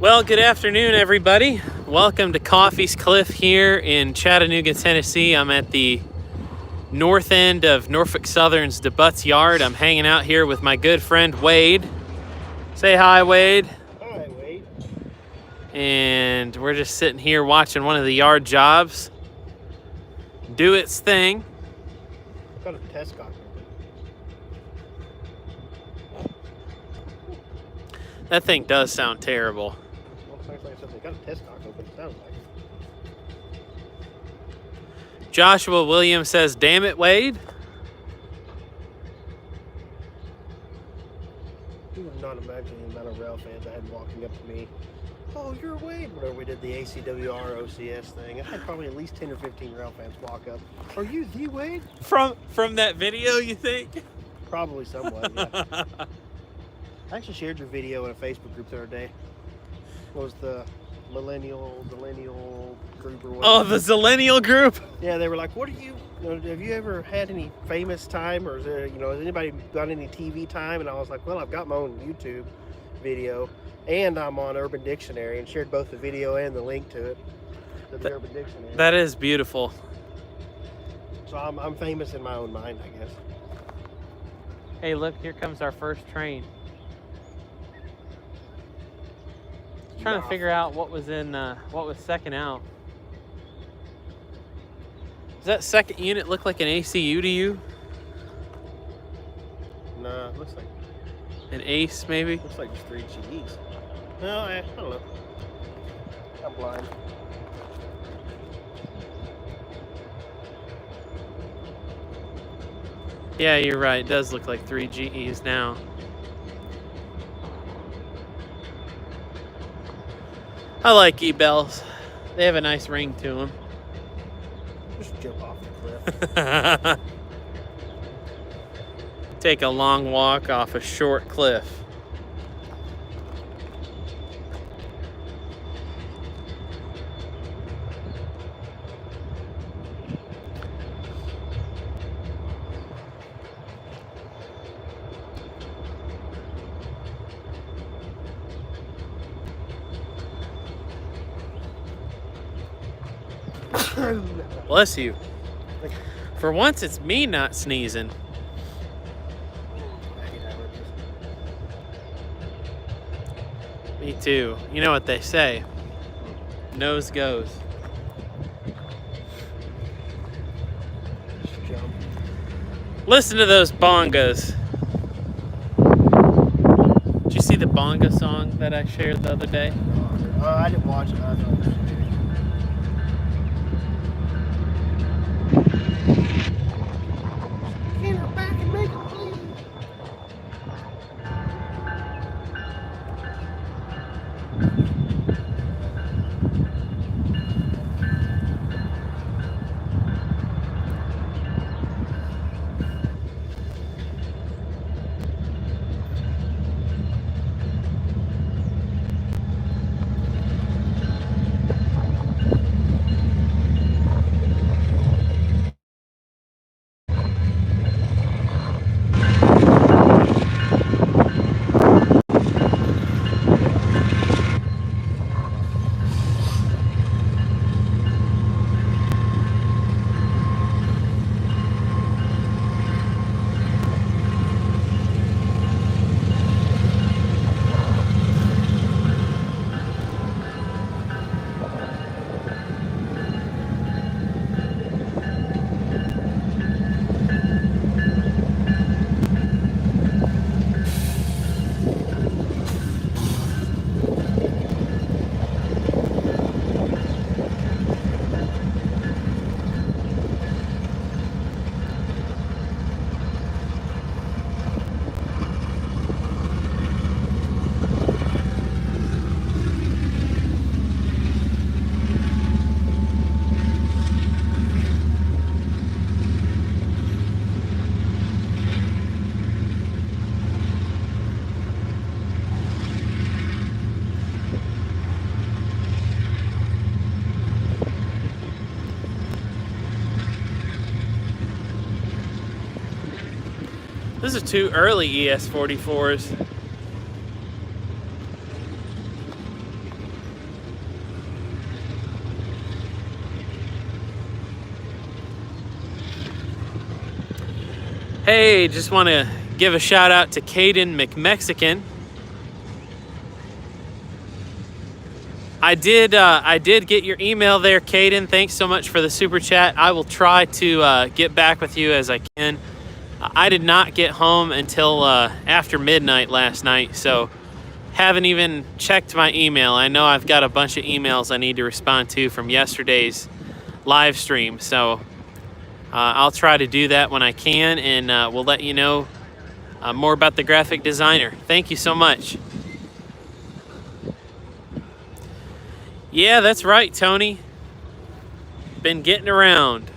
Well, good afternoon, everybody. Welcome to Coffee's Cliff here in Chattanooga, Tennessee. I'm at the north end of Norfolk Southern's DeButts Yard. I'm hanging out here with my good friend Wade. Say hi, Wade. Hi, Wade. And we're just sitting here watching one of the yard jobs do its thing. I've got a test cock. That thing does sound terrible. Well, sounds like something. Got a test cock open. It sounds like. Joshua Williams says, "Damn it, Wade." You would not imagine the amount of rail fans I had walking up to me. Oh, you're Wade. Whenever we did the ACWR OCS thing, I had probably at least 10 or 15 rail fans walk up. Are you the Wade? From that video, you think? Probably somewhat, yeah. I actually shared your video in a Facebook group the other day. It was the millennial group or whatever. Oh, the Zillennial group? Yeah, they were like, "What are you? Have you ever had any famous time, or is there, has anybody got any TV time?" And I was like, "Well, I've got my own YouTube video, and I'm on Urban Dictionary," and shared both the video and the link to it, to the Urban Dictionary. That is beautiful. So I'm famous in my own mind, I guess. Hey, look, here comes our first train. Trying to figure out what was second out. Does that second unit look like an ACU to you? No, it looks like An ACE, maybe? looks like just 3 GEs. No, I don't know. I'm blind. Yeah, you're right. It does look like 3 GEs now. I like E-Bells. They have a nice ring to them. Just jump off the cliff. Take a long walk off a short cliff. Bless you. For once, it's me not sneezing. Me too. You know what they say. Nose goes. Just jump. Listen to those bongas. Did you see the bonga song that I shared the other day? I didn't watch it. I don't know. Get her back and make it, please. Those are 2 early ES44s. Hey, just want to give a shout out to Caden McMexican. I did get your email there, Caden. Thanks so much for the super chat. I will try to get back with you as I can. I did not get home until after midnight last night, so haven't even checked my email. I know I've got a bunch of emails I need to respond to from yesterday's live stream, so I'll try to do that when I can, and we'll let you know more about the graphic designer. Thank you so much. Yeah, that's right, Tony. Been getting around.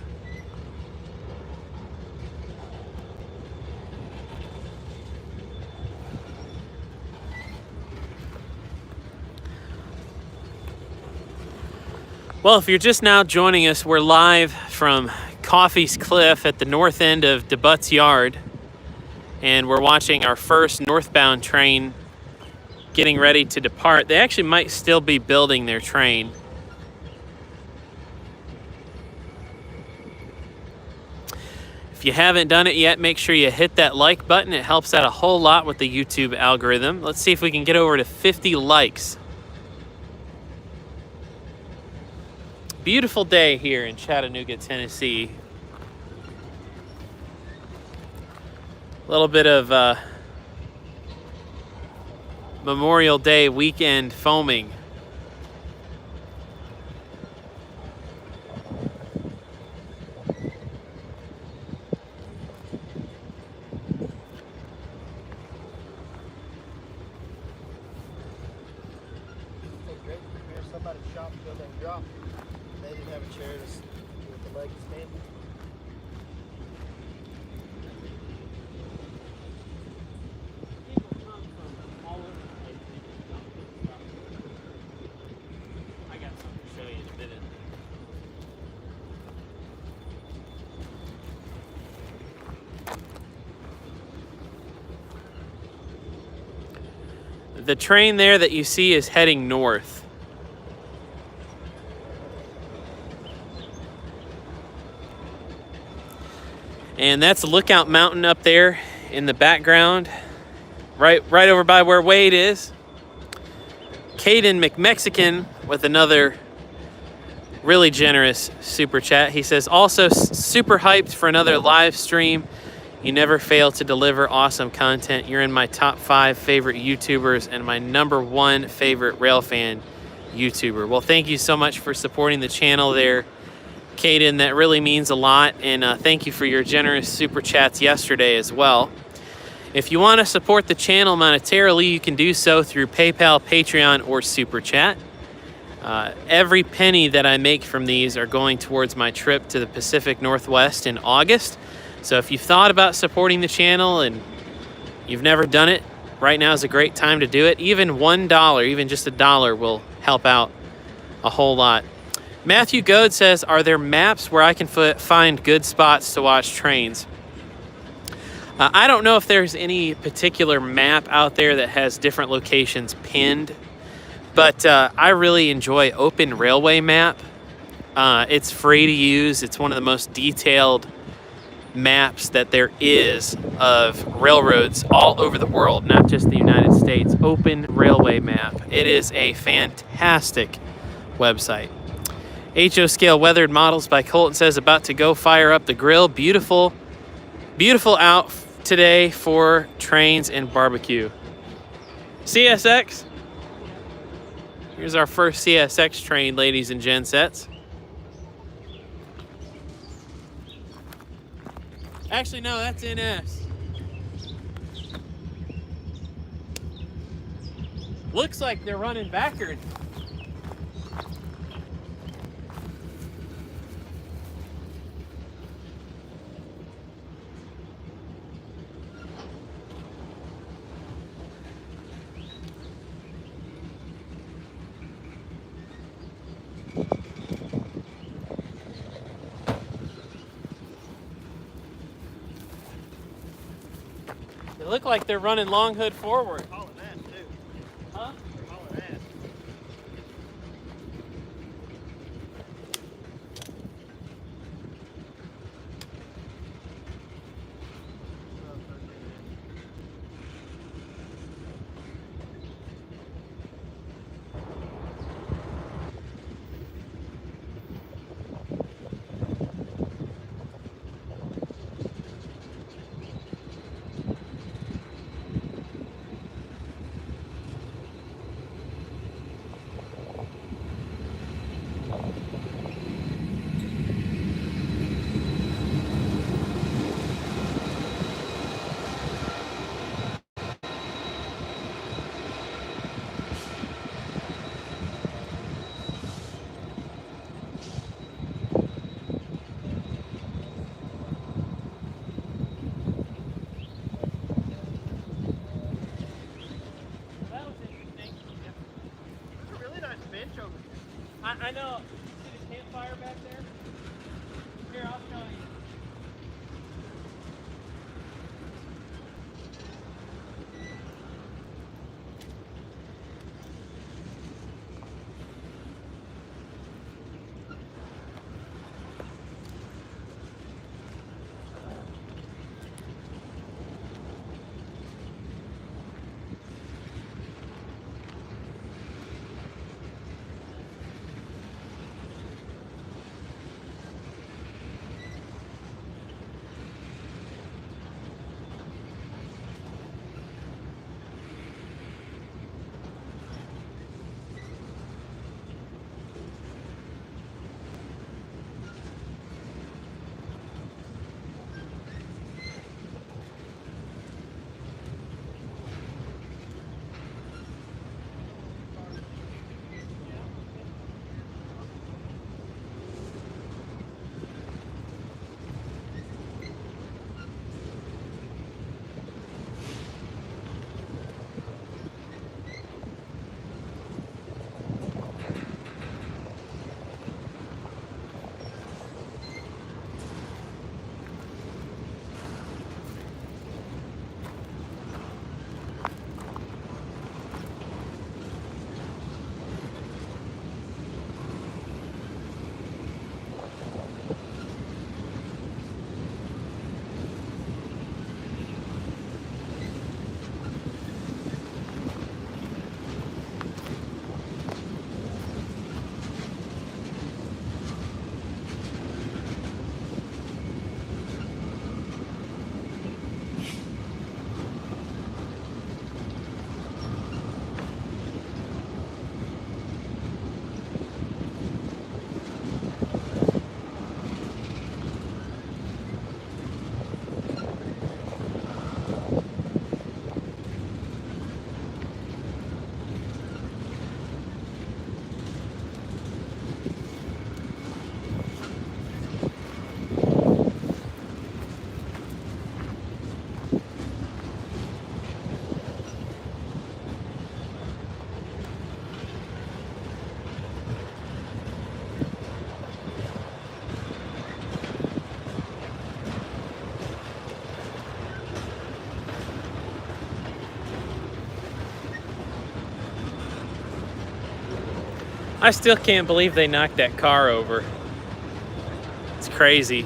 Well, if you're just now joining us, we're live from Coffee's Cliff at the north end of DeButt's Yard, and we're watching our first northbound train getting ready to depart. They actually might still be building their train. If you haven't done it yet, make sure you hit that like button. It helps out a whole lot with the YouTube algorithm. Let's see if we can get over to 50 likes. Beautiful day here in Chattanooga, Tennessee. A little bit of Memorial Day weekend foaming. Somebody shopped when they dropped. They didn't have a chair with the legs standing. I got something to show you in a minute. The train there that you see is heading north. And that's Lookout Mountain up there in the background, right over by where Wade is. Caden McMexican with another really generous super chat. He says, also super hyped for another live stream. You never fail to deliver awesome content. You're in my top 5 favorite YouTubers and my #1 favorite railfan YouTuber. Well, thank you so much for supporting the channel there, Caden. That really means a lot, and thank you for your generous super chats yesterday as well. If you want to support the channel monetarily, you can do so through PayPal, Patreon, or Super Chat. Every penny that I make from these are going towards my trip to the Pacific Northwest in August. So if you've thought about supporting the channel and you've never done it, right now is a great time to do it. Even $1, even just $1 will help out a whole lot. Matthew Goad says, are there maps where I can find good spots to watch trains? I don't know if there's any particular map out there that has different locations pinned, but I really enjoy Open Railway Map. It's free to use. It's one of the most detailed maps that there is of railroads all over the world, not just the United States. Open Railway Map. It is a fantastic website. HO Scale Weathered Models by Colton says, about to go fire up the grill. Beautiful, beautiful out today for trains and barbecue. CSX. Here's our first CSX train, ladies and gensets. Actually, no, that's NS. Looks like they're running backwards. They look like they're running long hood forward. Hauling ass too. Huh? Hauling ass. Here, I'll show you. I still can't believe they knocked that car over. It's crazy.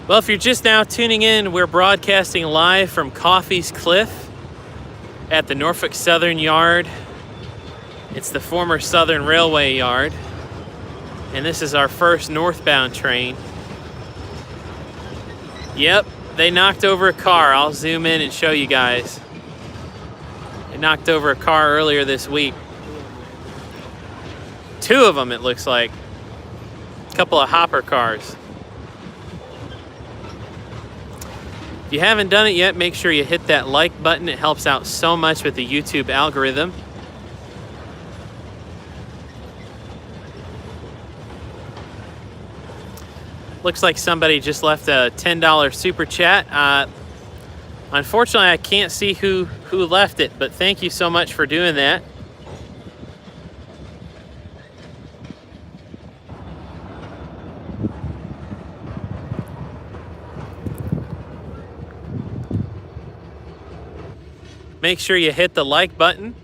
Well, if you're just now tuning in, we're broadcasting live from Coffey's Cliff at the Norfolk Southern Yard. It's the former Southern Railway Yard. And this is our first northbound train. Yep, they knocked over a car. I'll zoom in and show you guys. They knocked over a car earlier this week. 2 of them, it looks like. A couple of hopper cars. If you haven't done it yet, make sure you hit that like button. It helps out so much with the YouTube algorithm. Looks like somebody just left a $10 super chat. Unfortunately, I can't see who left it, but thank you so much for doing that. Make sure you hit the like button.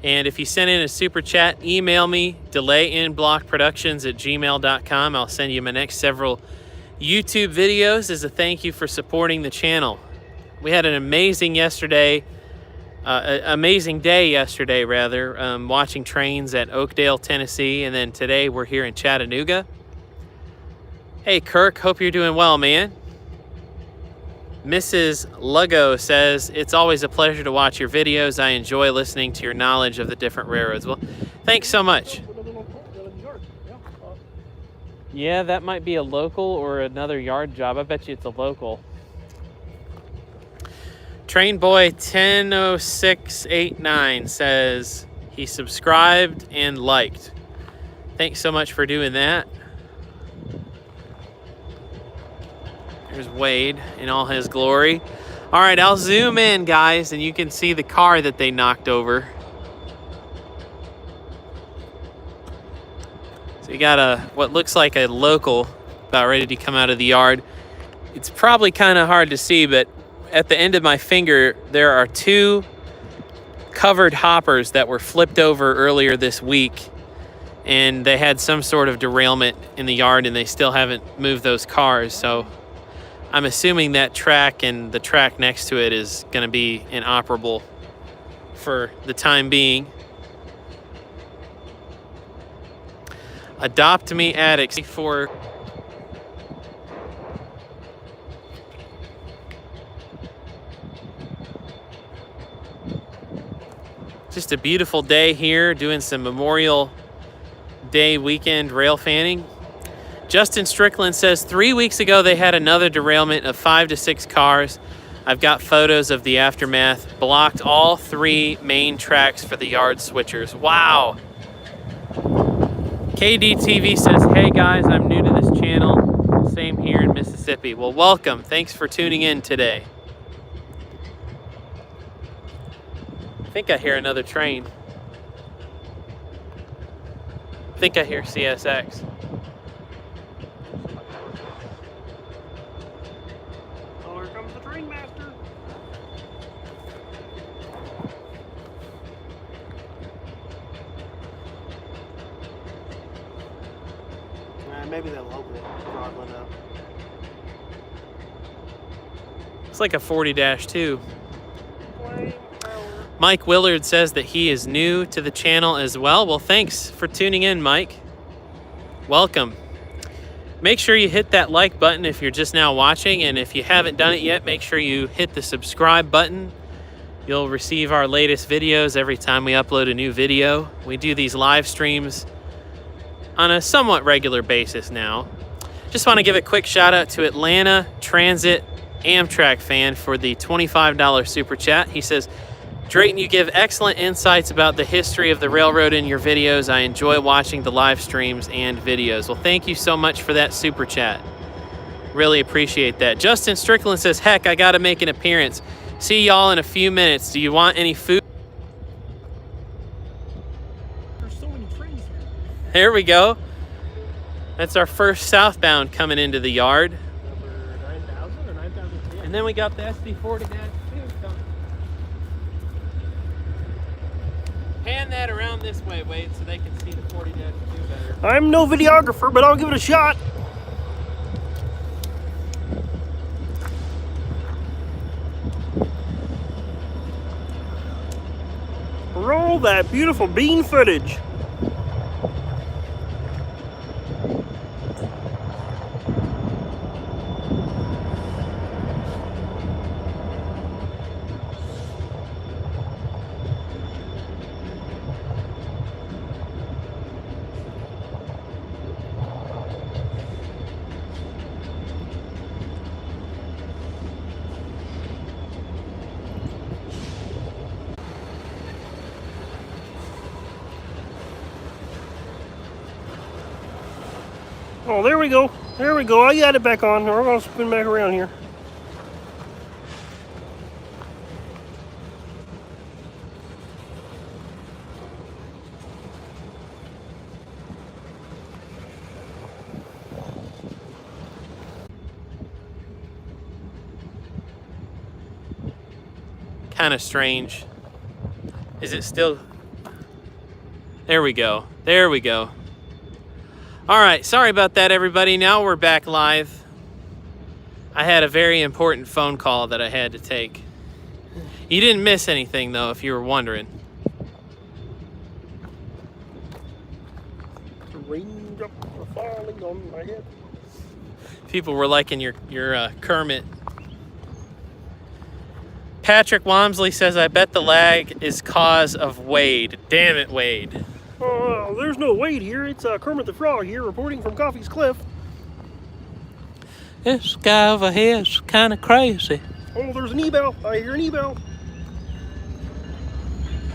And if you send in a super chat, email me, delayinblockproductions@gmail.com. I'll send you my next several YouTube videos as a thank you for supporting the channel. We had an amazing day yesterday, watching trains at Oakdale, Tennessee, and then today we're here in Chattanooga. Hey, Kirk, hope you're doing well, man. Mrs. Lugo says, it's always a pleasure to watch your videos. I enjoy listening to your knowledge of the different railroads. Well, thanks so much. Yeah, that might be a local or another yard job. I bet you it's a local. Train Boy 100689 says he subscribed and liked. Thanks so much for doing that. There's Wade in all his glory. All right, I'll zoom in, guys, and you can see the car that they knocked over. So you got what looks like a local about ready to come out of the yard. It's probably kind of hard to see, but at the end of my finger, there are 2 covered hoppers that were flipped over earlier this week, and they had some sort of derailment in the yard, and they still haven't moved those cars. So I'm assuming that track and the track next to it is going to be inoperable for the time being. Adopt Me Addicts for just a beautiful day here, doing some Memorial Day weekend rail fanning. Justin Strickland says 3 weeks ago they had another derailment of 5 to 6 cars. I've got photos of the aftermath. Blocked all 3 main tracks for the yard switchers. Wow. KDTV says, hey guys, I'm new to this channel. Same here in Mississippi. Well, welcome. Thanks for tuning in today. I think I hear another train. I think I hear CSX. Oh, here comes the train master. Maybe they'll open it. Probably not. It's like a 40-2. Mike Willard says that he is new to the channel as well. Well, thanks for tuning in, Mike. Welcome. Make sure you hit that like button if you're just now watching, and if you haven't done it yet, make sure you hit the subscribe button. You'll receive our latest videos every time we upload a new video. We do these live streams on a somewhat regular basis now. Just want to give a quick shout out to Atlanta Transit Amtrak fan for the $25 super chat. He says, Drayton, you give excellent insights about the history of the railroad in your videos. I enjoy watching the live streams and videos. Well, thank you so much for that super chat. Really appreciate that. Justin Strickland says, heck, I got to make an appearance. See y'all in a few minutes. Do you want any food? There's so many trains here. There we go. That's our first southbound coming into the yard. Number 9,000 or 9,010. And then we got the SD40-2 coming. Hand that around this way, Wade, so they can see the 40-2 better. I'm no videographer, but I'll give it a shot. Roll that beautiful bean footage. Oh, there we go. There we go. I got it back on. We're going to spin back around here. Kind of strange. Is it still? There we go. There we go. All right, sorry about that, everybody. Now we're back live. I had a very important phone call that I had to take. You didn't miss anything, though, if you were wondering. The raindrops are falling on my head. People were liking your Kermit. Patrick Wamsley says, I bet the lag is cause of Wade. Damn it, Wade. Oh, there's no Wade here. It's Kermit the Frog here reporting from Coffee's Cliff. This guy over here is kind of crazy. Oh, there's an e-bell. I hear an e-bell.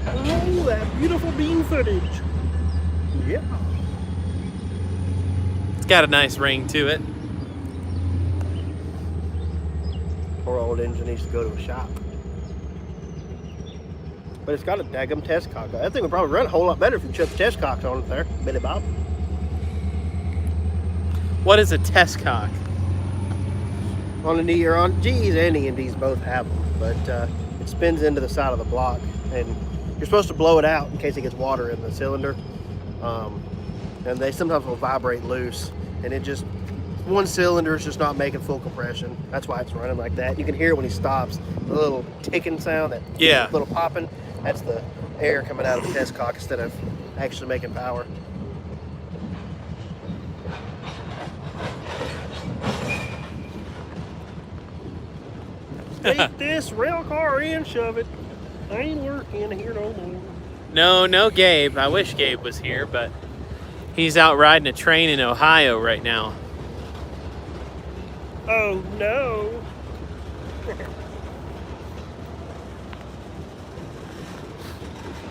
Oh, that beautiful bean footage. Yeah. It's got a nice ring to it. Poor old engine needs to go to a shop. But it's got a daggum test cock. That thing would probably run a whole lot better if you put the test cocks on it there. Billy Bob. What is a test cock? On an E or on G's and EMDs both have them, but it spins into the side of the block, and you're supposed to blow it out in case it gets water in the cylinder. And they sometimes will vibrate loose, and it just, one cylinder is just not making full compression. That's why it's running like that. You can hear it when he stops, the little ticking sound, that little popping. That's the air coming out of the test cock instead of actually making power. Take this rail car in, shove it. I ain't working here no more. No Gabe. I wish Gabe was here, but he's out riding a train in Ohio right now. Oh no.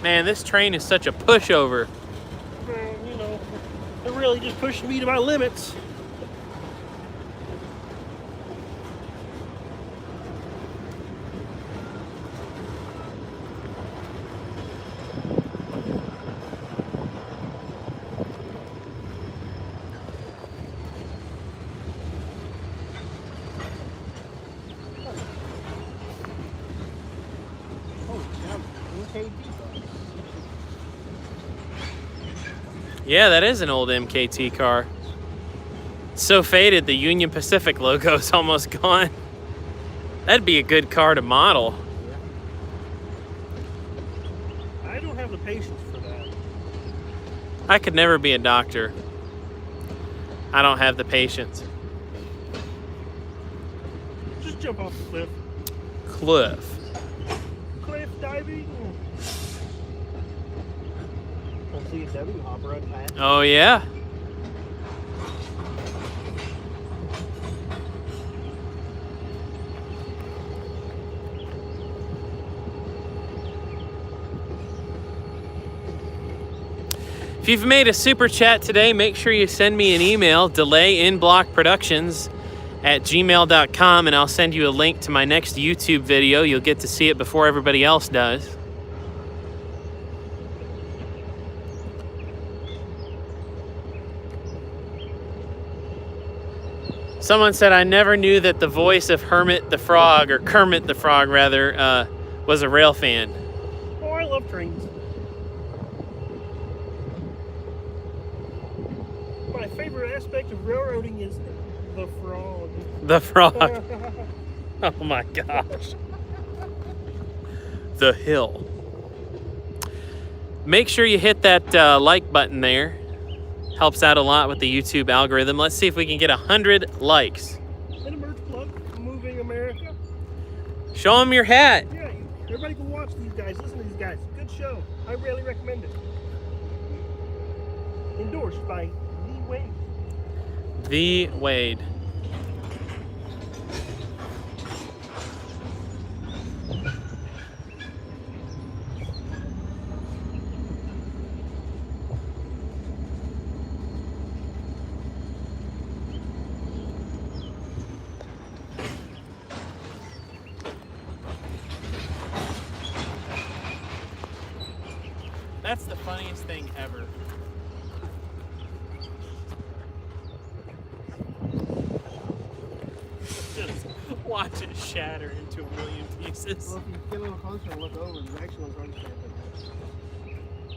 Man, this train is such a pushover. Well, you know, they're really just pushing me to my limits. Yeah, that is an old MKT car. So faded, the Union Pacific logo's almost gone. That'd be a good car to model. I don't have the patience for that. I could never be a doctor. I don't have the patience. Just jump off the cliff. Cliff. Cliff diving. Let's see a W hopper unpacked. Oh yeah. If you've made a super chat today, make sure you send me an email, delayinblockproductions@gmail.com, and I'll send you a link to my next YouTube video. You'll get to see it before everybody else does. Someone said, I never knew that the voice of Hermit the Frog, or Kermit the Frog rather, was a rail fan. Oh, I love trains. My favorite aspect of railroading is the frog. The frog. Oh my gosh. The hill. Make sure you hit that like button there. Helps out a lot with the YouTube algorithm. Let's see if we can get 100 likes. And a merch plug, Moving America. Show them your hat. Yeah, everybody can watch these guys, listen to these guys. Good show. I really recommend it. Endorsed by The Wade. The Wade. That's the funniest thing ever. Just watch it shatter into a million pieces. Well, if you get a little closer and look over, the actual one's already stamped.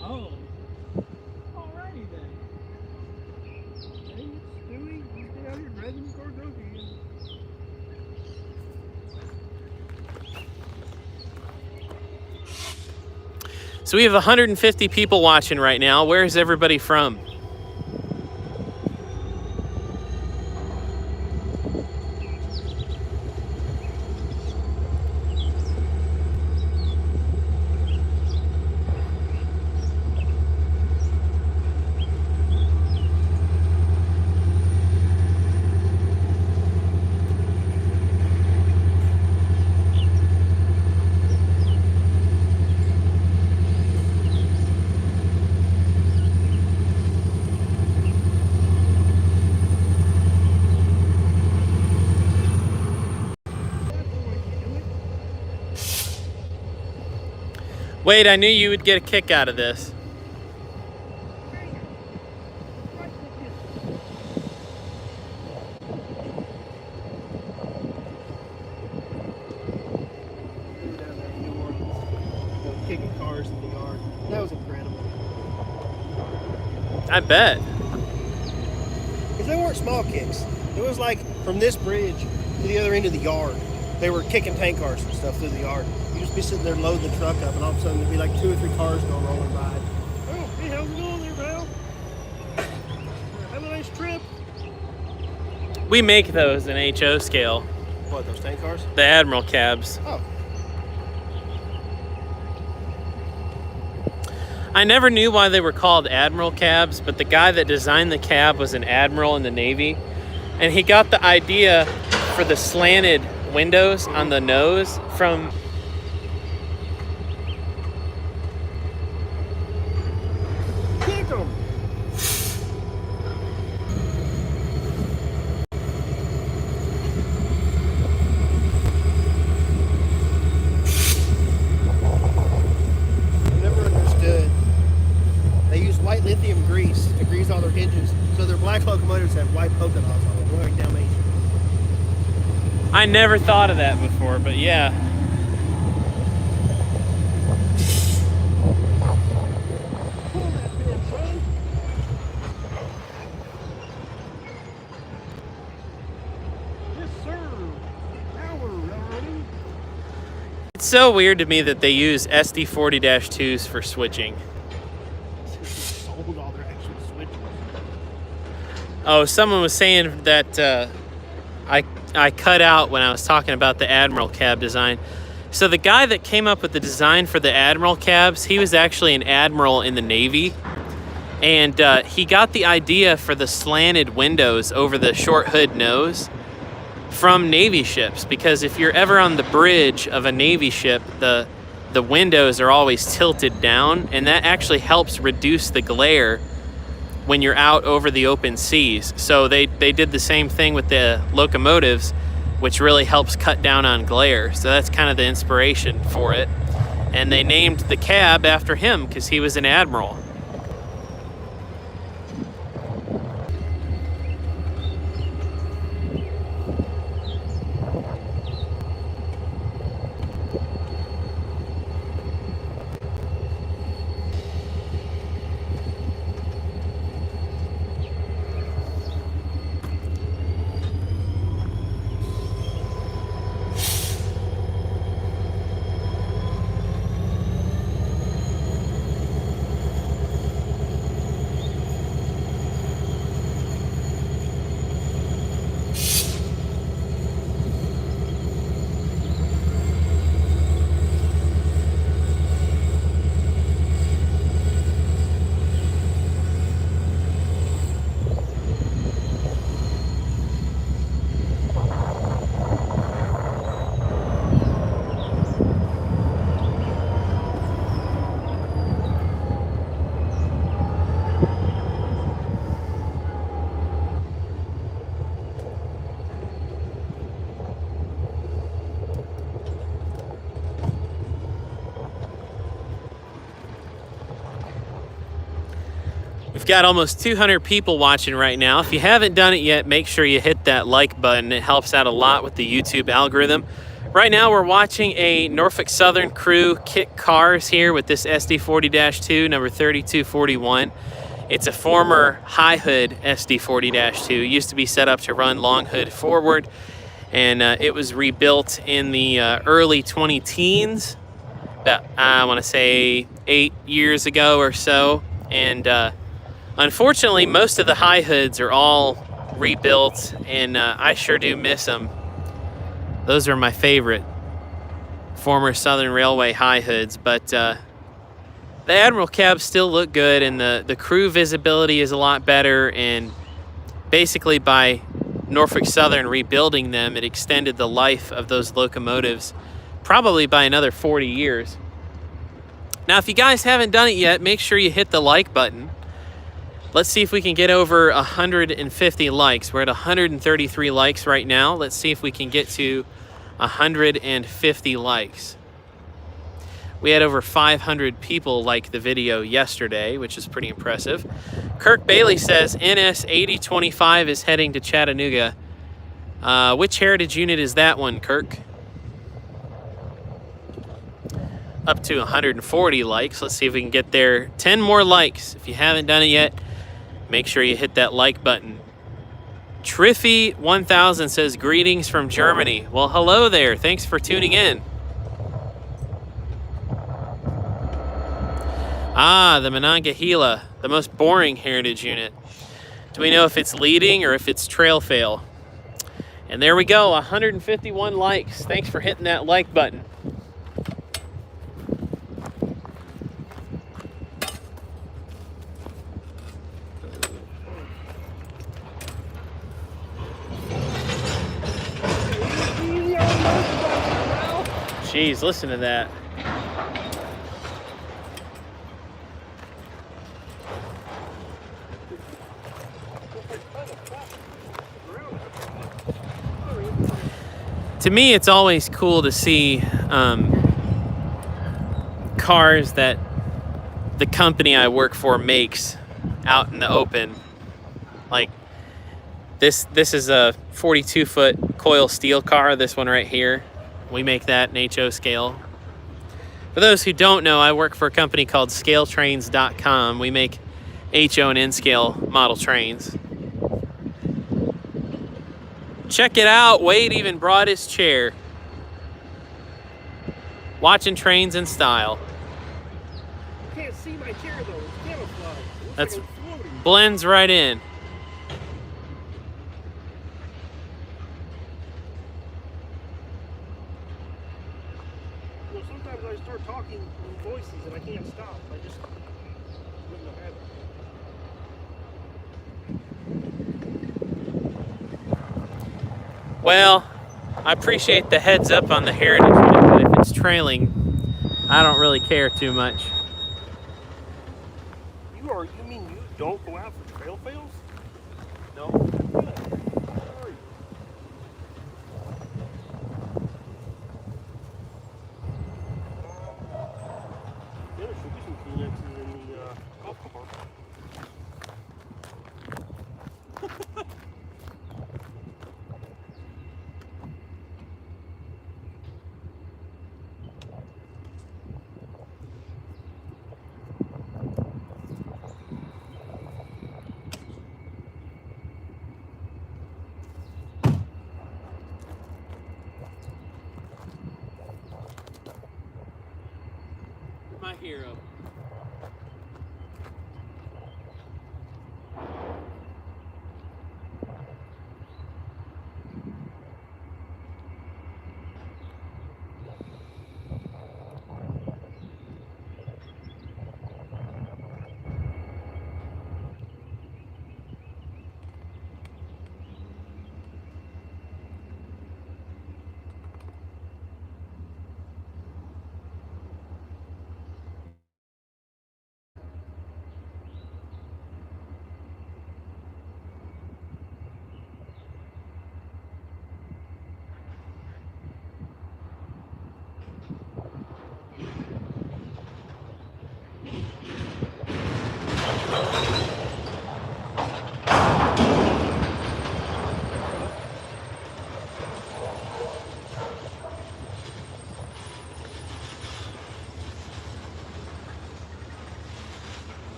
Oh. Alrighty then. Hey, it's Stewie. He's been out here driving the car again. So we have 150 people watching right now. Where is everybody from? Wade, I knew you would get a kick out of this. That was incredible. I bet. Because they weren't small kicks. It was like from this bridge to the other end of the yard. They were kicking tank cars and stuff through the yard. You'd just be sitting there loading the truck up, and all of a sudden there'd be like 2 or 3 cars going rolling by. Oh, hey, how's it going there, pal? Have a nice trip. We make those in HO scale. What, those tank cars? The Admiral cabs. Oh. I never knew why they were called Admiral cabs, but the guy that designed the cab was an admiral in the Navy, and he got the idea for the slanted windows on the nose from Kick 'em. Never understood. They use white lithium grease to grease all their hinges, so their black locomotives have white polka dots on them, going down Main Street. I never thought of that before, but yeah. Pull that pin, son. Yes, sir. Now we're running. It's so weird to me that they use SD40-2s for switching. Sold all their actual switches. Oh, someone was saying that I cut out when I was talking about the Admiral cab design. So the guy that came up with the design for the Admiral cabs, he was actually an admiral in the Navy. And he got the idea for the slanted windows over the short hood nose from Navy ships. Because if you're ever on the bridge of a Navy ship, the windows are always tilted down. And that actually helps reduce the glare when you're out over the open seas. So they did the same thing with the locomotives, which really helps cut down on glare. So that's kind of the inspiration for it. And they named the cab after him because he was an admiral. We've got almost 200 people watching right now. If you haven't done it yet, make sure you hit that like button. It helps out a lot with the YouTube algorithm. Right now we're watching a Norfolk Southern crew kick cars here with this SD40-2, number 3241. It's a former high hood SD40-2. It used to be set up to run long hood forward, and it was rebuilt in the early 20-teens, about, I want to say 8 years ago or so. And unfortunately, most of the high hoods are all rebuilt, and I sure do miss them. Those are my favorite former Southern Railway high hoods, but the Admiral cabs still look good, and the crew visibility is a lot better, and basically by Norfolk Southern rebuilding them, it extended the life of those locomotives probably by another 40 years. Now, if you guys haven't done it yet, make sure you hit the like button. Let's see if we can get over 150 likes. We're at 133 likes right now. Let's see if we can get to 150 likes. We had over 500 people like the video yesterday, which is pretty impressive. Kirk Bailey says NS 8025 is heading to Chattanooga. Which heritage unit is that one, Kirk? up to 140 likes. Let's see if we can get there. 10 more likes. If you haven't done it yet, make sure you hit that like button. Triffy1000 says, greetings from Germany. Well, hello there. Thanks for tuning in. Ah, the Monongahela, the most boring heritage unit. Do we know if it's leading or if it's trail fail? And there we go, 151 likes. Thanks for hitting that like button. Jeez, listen to that. To me, it's always cool to see cars that the company I work for makes out in the open. Like this is a 42-foot coil steel car, this one right here. We make that in HO scale. For those who don't know, I work for a company called scaletrains.com. We make HO and N-scale model trains. Check it out, Wade even brought his chair. Watching trains in style. You can't see my chair though, it's camouflage. It That's like it's floating. blends right in. You know, sometimes I start talking in voices and I can't stop. I just wouldn't have had it. Well, I appreciate the heads up on the heritage unit, but if it's trailing, I don't really care too much. You mean you don't go out for trail fails? No. Sorry. Yeah, there should be some Kleenexes in the golf compartment. My hero.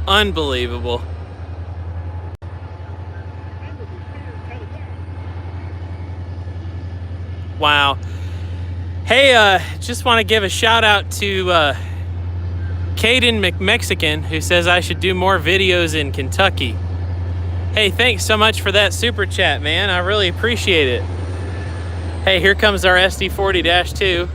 Unbelievable. Wow. Hey, just want to give a shout out to Caden McMexican, who says I should do more videos in Kentucky. Hey, thanks so much for that super chat, man. I really appreciate it. Hey, here comes our SD40-2.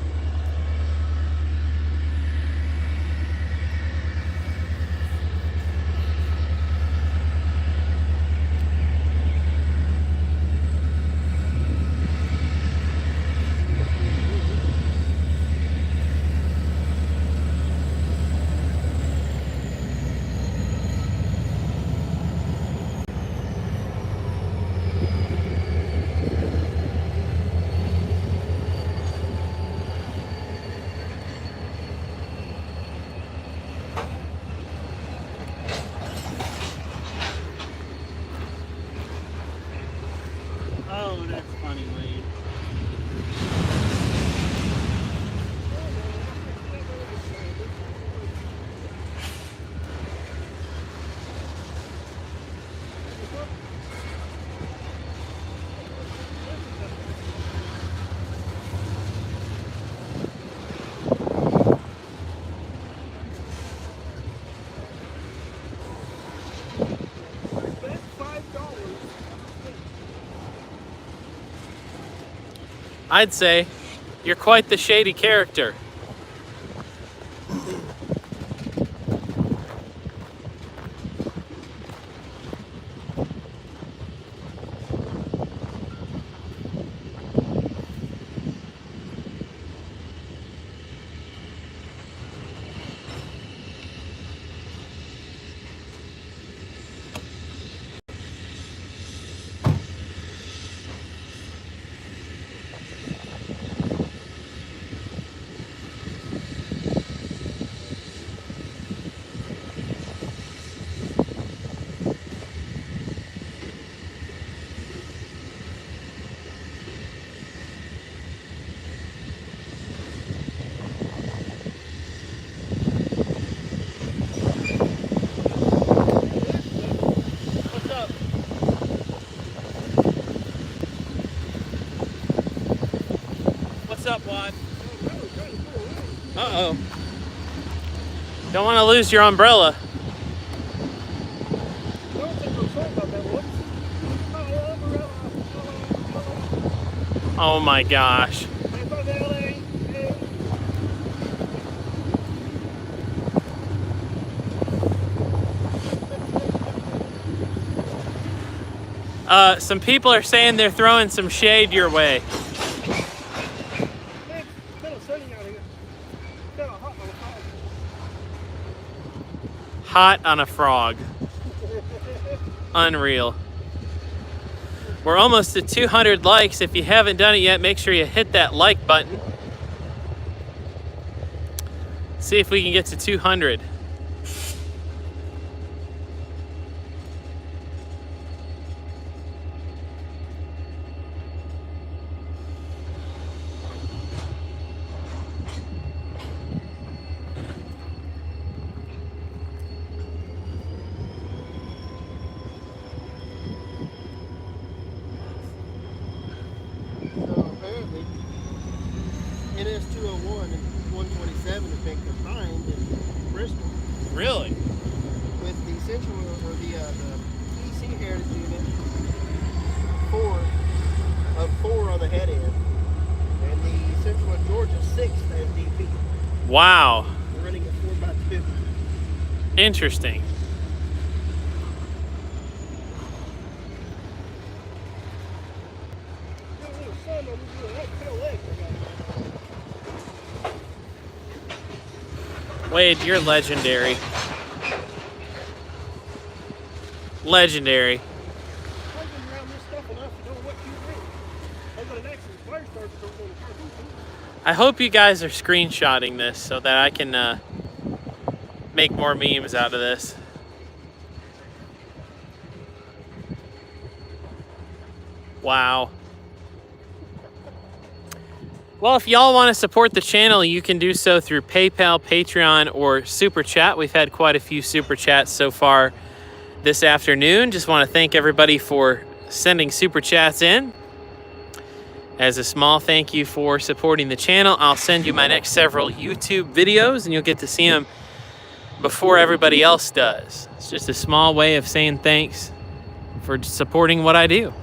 Oh, that's funny, Wade. I'd say you're quite the shady character. What's up, Wad? Uh-oh. Don't want to lose your umbrella. Oh my gosh. Some people are saying they're throwing some shade your way. Hot on a frog. Unreal. We're almost at 200 likes. If you haven't done it yet, make sure you hit that like button. See if we can get to 200. NS 201 and 127 have been combined in Bristol. Really? With the Central or the EC Heritage Unit, four on the head end, and the Central of Georgia 6 as DP. Wow. We're running a 4x2. Interesting. Wade, you're legendary. Legendary. I hope you guys are screenshotting this so that I can make more memes out of this. Wow. Well, if y'all want to support the channel, you can do so through PayPal, Patreon, or Super Chat. We've had quite a few Super Chats so far this afternoon. Just want to thank everybody for sending Super Chats in. As a small thank you for supporting the channel, I'll send you my next several YouTube videos, and you'll get to see them before everybody else does. It's just a small way of saying thanks for supporting what I do.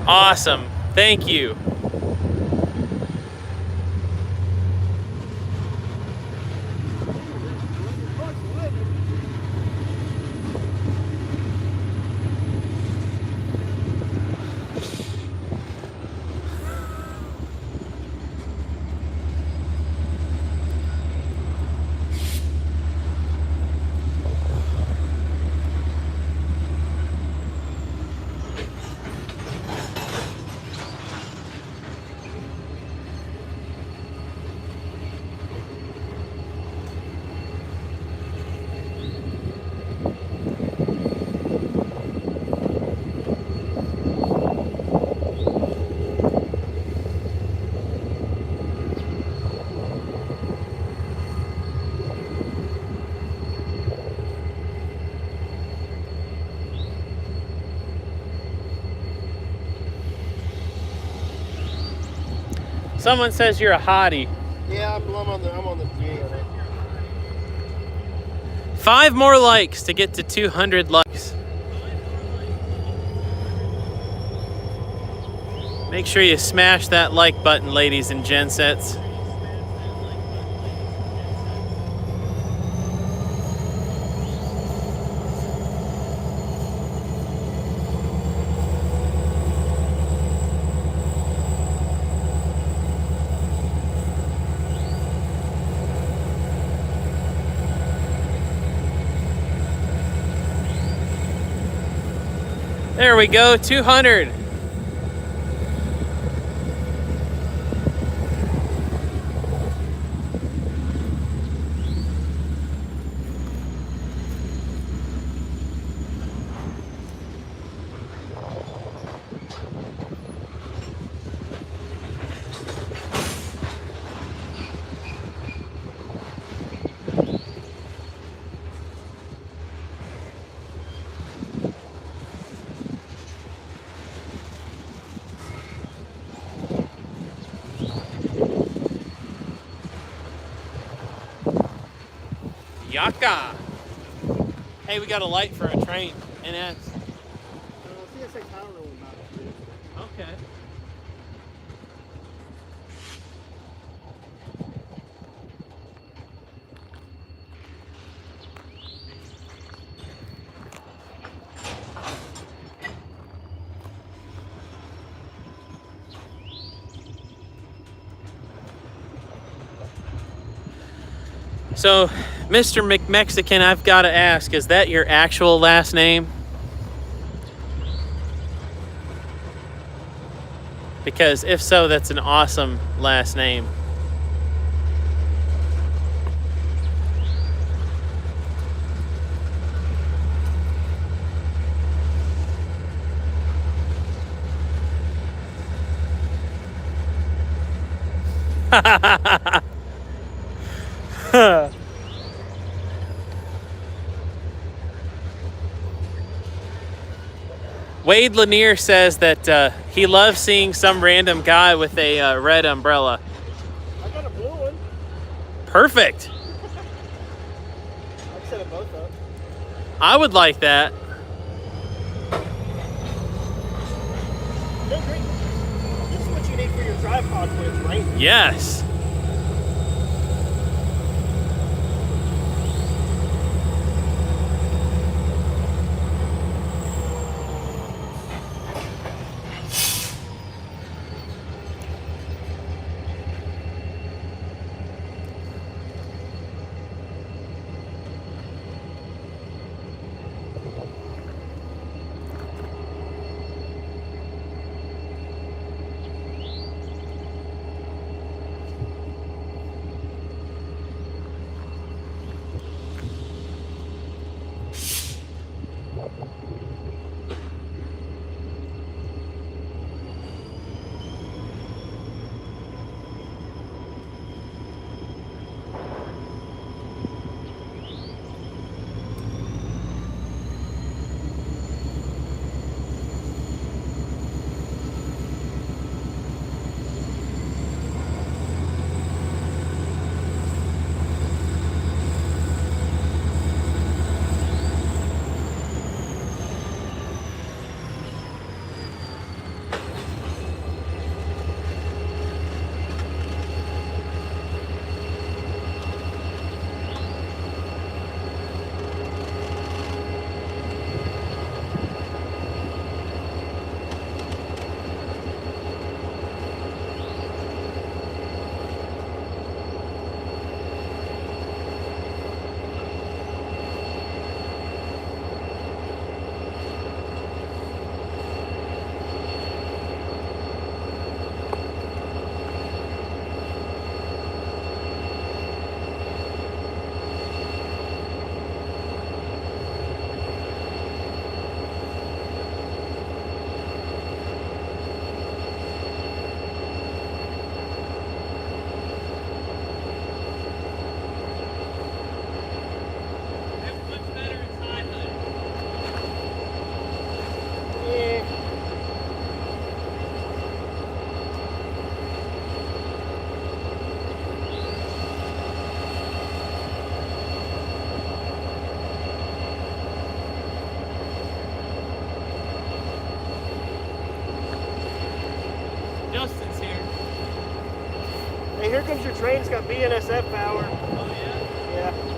Awesome. Thank you. Someone says you're a hottie. Yeah, I'm on the G on it. 5 more likes to get to 200 likes. Make sure you smash that like button, ladies and gensets. There we go, 200. Yaka. Hey, we got a light for a train. NS. CSX, I don't know about it. Okay. So, Mr. McMexican, I've got to ask, is that your actual last name? Because if so, that's an awesome last name. Wade Lanier says that he loves seeing some random guy with a red umbrella. I got a blue one. Perfect. I set them both up. I would like that. They're great. This is what you need for your tripod when it's raining. Yes. here comes your train. It's got BNSF power. Oh, yeah? Yeah.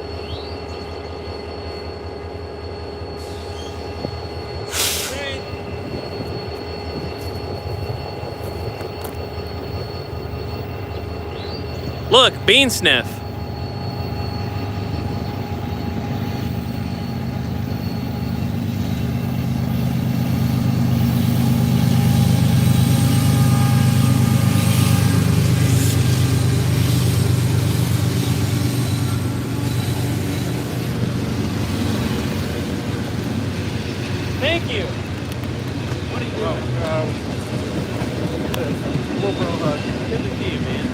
Look, bean sniff. Thank you. What are you doing? Good to see you, man.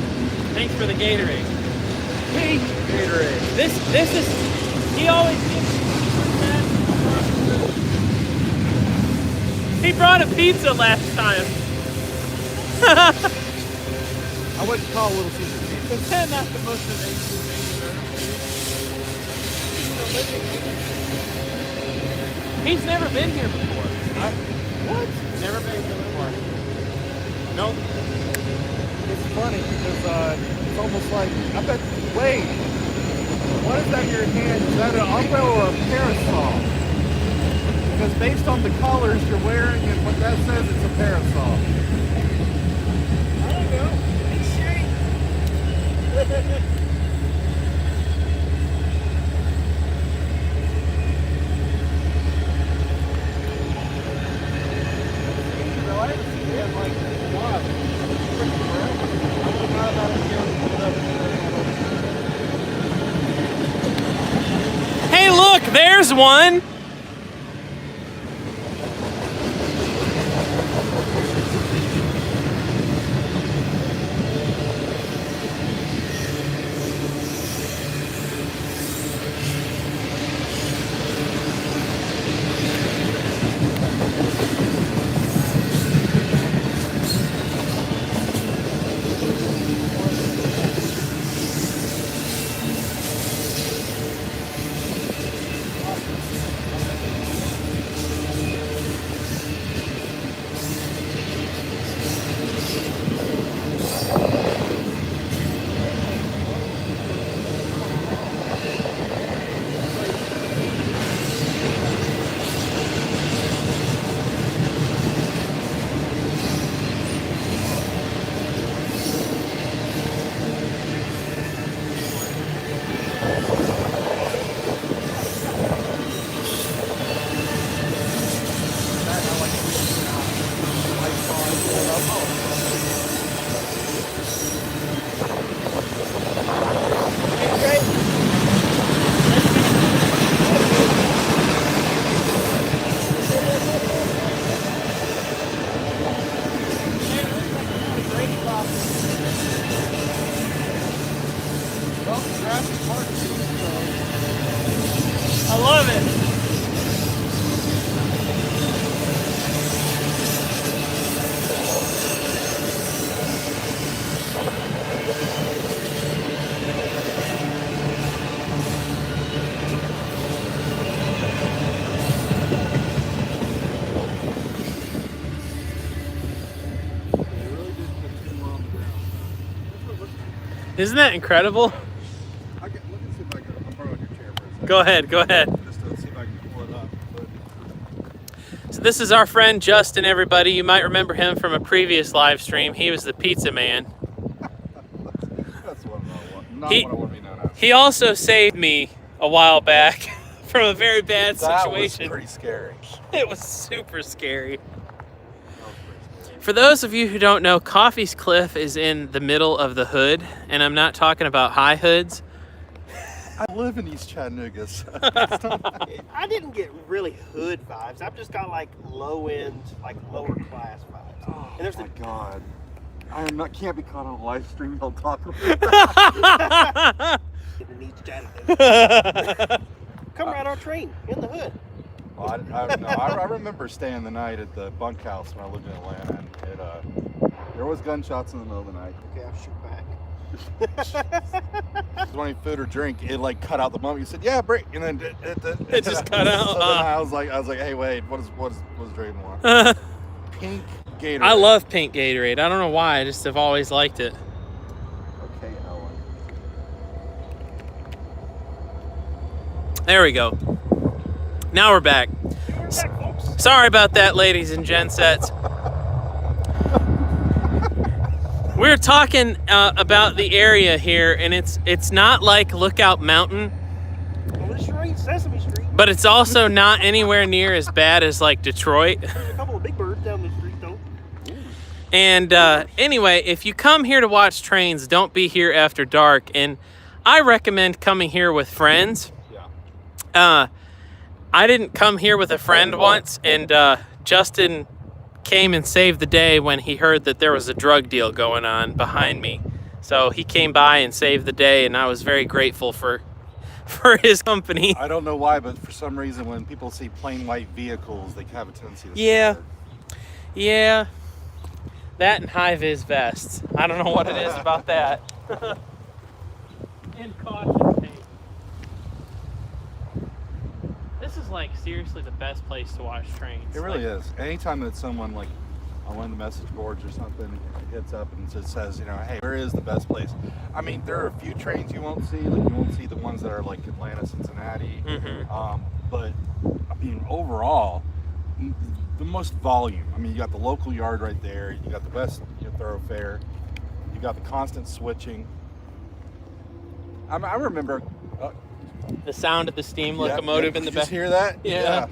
Thanks for the Gatorade. Pink Gatorade. This is, he always gives me that. He brought a pizza last time. I wouldn't call Little Caesar pizza. Is that not the most amazing thing you've ever seen? He's never been here before. What? Never been here before. Nope. It's funny because it's almost like, I bet, wait, what is that in your hand? Is that an umbrella or a parasol? Because based on the colors you're wearing and what that says, it's a parasol. I don't know. It's shady. Hey, look, there's one. I love it. Isn't that incredible? Let me see if I can, I'm borrowing your chair for a second. Go ahead, go ahead. Just to see if I can pull it up. So this is our friend Justin, everybody. You might remember him from a previous live stream. He was the pizza man. That's what I want. Not He- what I want to be known as. He also saved me a while back from a very bad That situation. was pretty scary. It was super scary. That was pretty scary. For those of you who don't know, Coffee's Cliff is in the middle of the hood, and I'm not talking about high hoods. I live in East Chattanooga. So I didn't get really hood vibes. I've just got like low end, like lower class vibes. oh And there's my the God. I am not, can't be caught on a live stream while talking about in East Chattanooga. Come ride our train in the hood. well, I don't know. I remember staying the night at the bunkhouse when I lived in Atlanta, and there was gunshots in the middle of the night. Okay, I'll shoot back. Just wanting food or drink, it like cut out the moment. You said, "Yeah, break," and then It just cut out. So then I was like, "Hey, wait, what does Drayden want?" Pink Gatorade. I love pink Gatorade. I don't know why. I just have always liked it. Okay, There we go. Now we're back. Sorry about that, ladies and gensets. We're talking about the area here, and it's not like Lookout Mountain, Well, this sure ain't Sesame Street. but it's also not anywhere near as bad as like Detroit. There's a couple of big birds down the street, though. And anyway, if you come here to watch trains, don't be here after dark. And I recommend coming here with friends. Yeah. I didn't come here with a friend once, and Justin came and saved the day when he heard that there was a drug deal going on behind me. So he came by and saved the day, and I was very grateful for his company. I don't know why, but for some reason when people see plain white vehicles, they have a tendency to Yeah. start. Yeah, that and high-vis vests. I don't know what it is about that. And caution tape. This is like seriously the best place to watch trains. It really is. Anytime that someone like on one of the message boards or something hits up and just says, you know, hey, where is the best place? I mean, there are a few trains you won't see. Like you won't see the ones that are like Atlanta, Cincinnati. But I mean, overall, the most volume. I mean, you got the local yard right there. You got the west thoroughfare. You got the constant switching. I remember. The sound of the steam locomotive in the Did you back. just hear that? Yeah.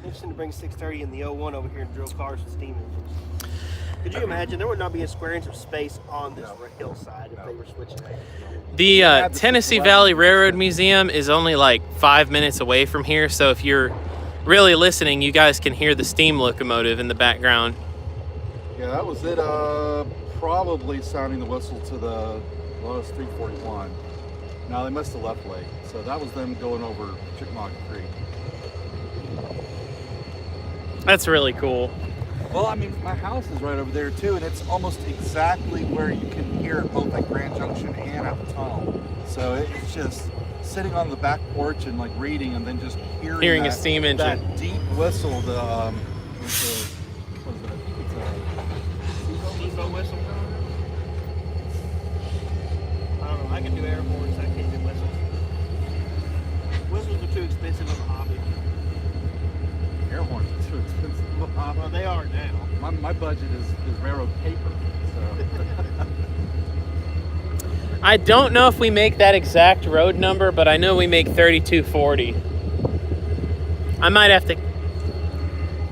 Interesting to bring 630 in the 01 over here and drill cars and steam engines. Could you imagine? There would not be a square inch of space on this hillside if they were switching that. The Tennessee Valley Railroad Museum is only like 5 minutes away from here, so if you're really listening, you guys can hear the steam locomotive in the background. Yeah, that was it. Probably sounding the whistle to the Lotus 341. No, they must have left late. So that was them going over Chickamauga Creek. That's really cool. Well, I mean, my house is right over there too, and it's almost exactly where you can hear it both at Grand Junction and at the tunnel. So it's just sitting on the back porch and like reading, and then just hearing A steam engine. That deep whistle. What is it? I think it's Steamboat whistle? I don't know. I can do air horns. I can't do whistles. Whistles are too expensive on the hobby. air horns are too expensive. Well, they are now. My budget is railroad paper. So. I don't know if we make that exact road number, but I know we make 3240. I might have to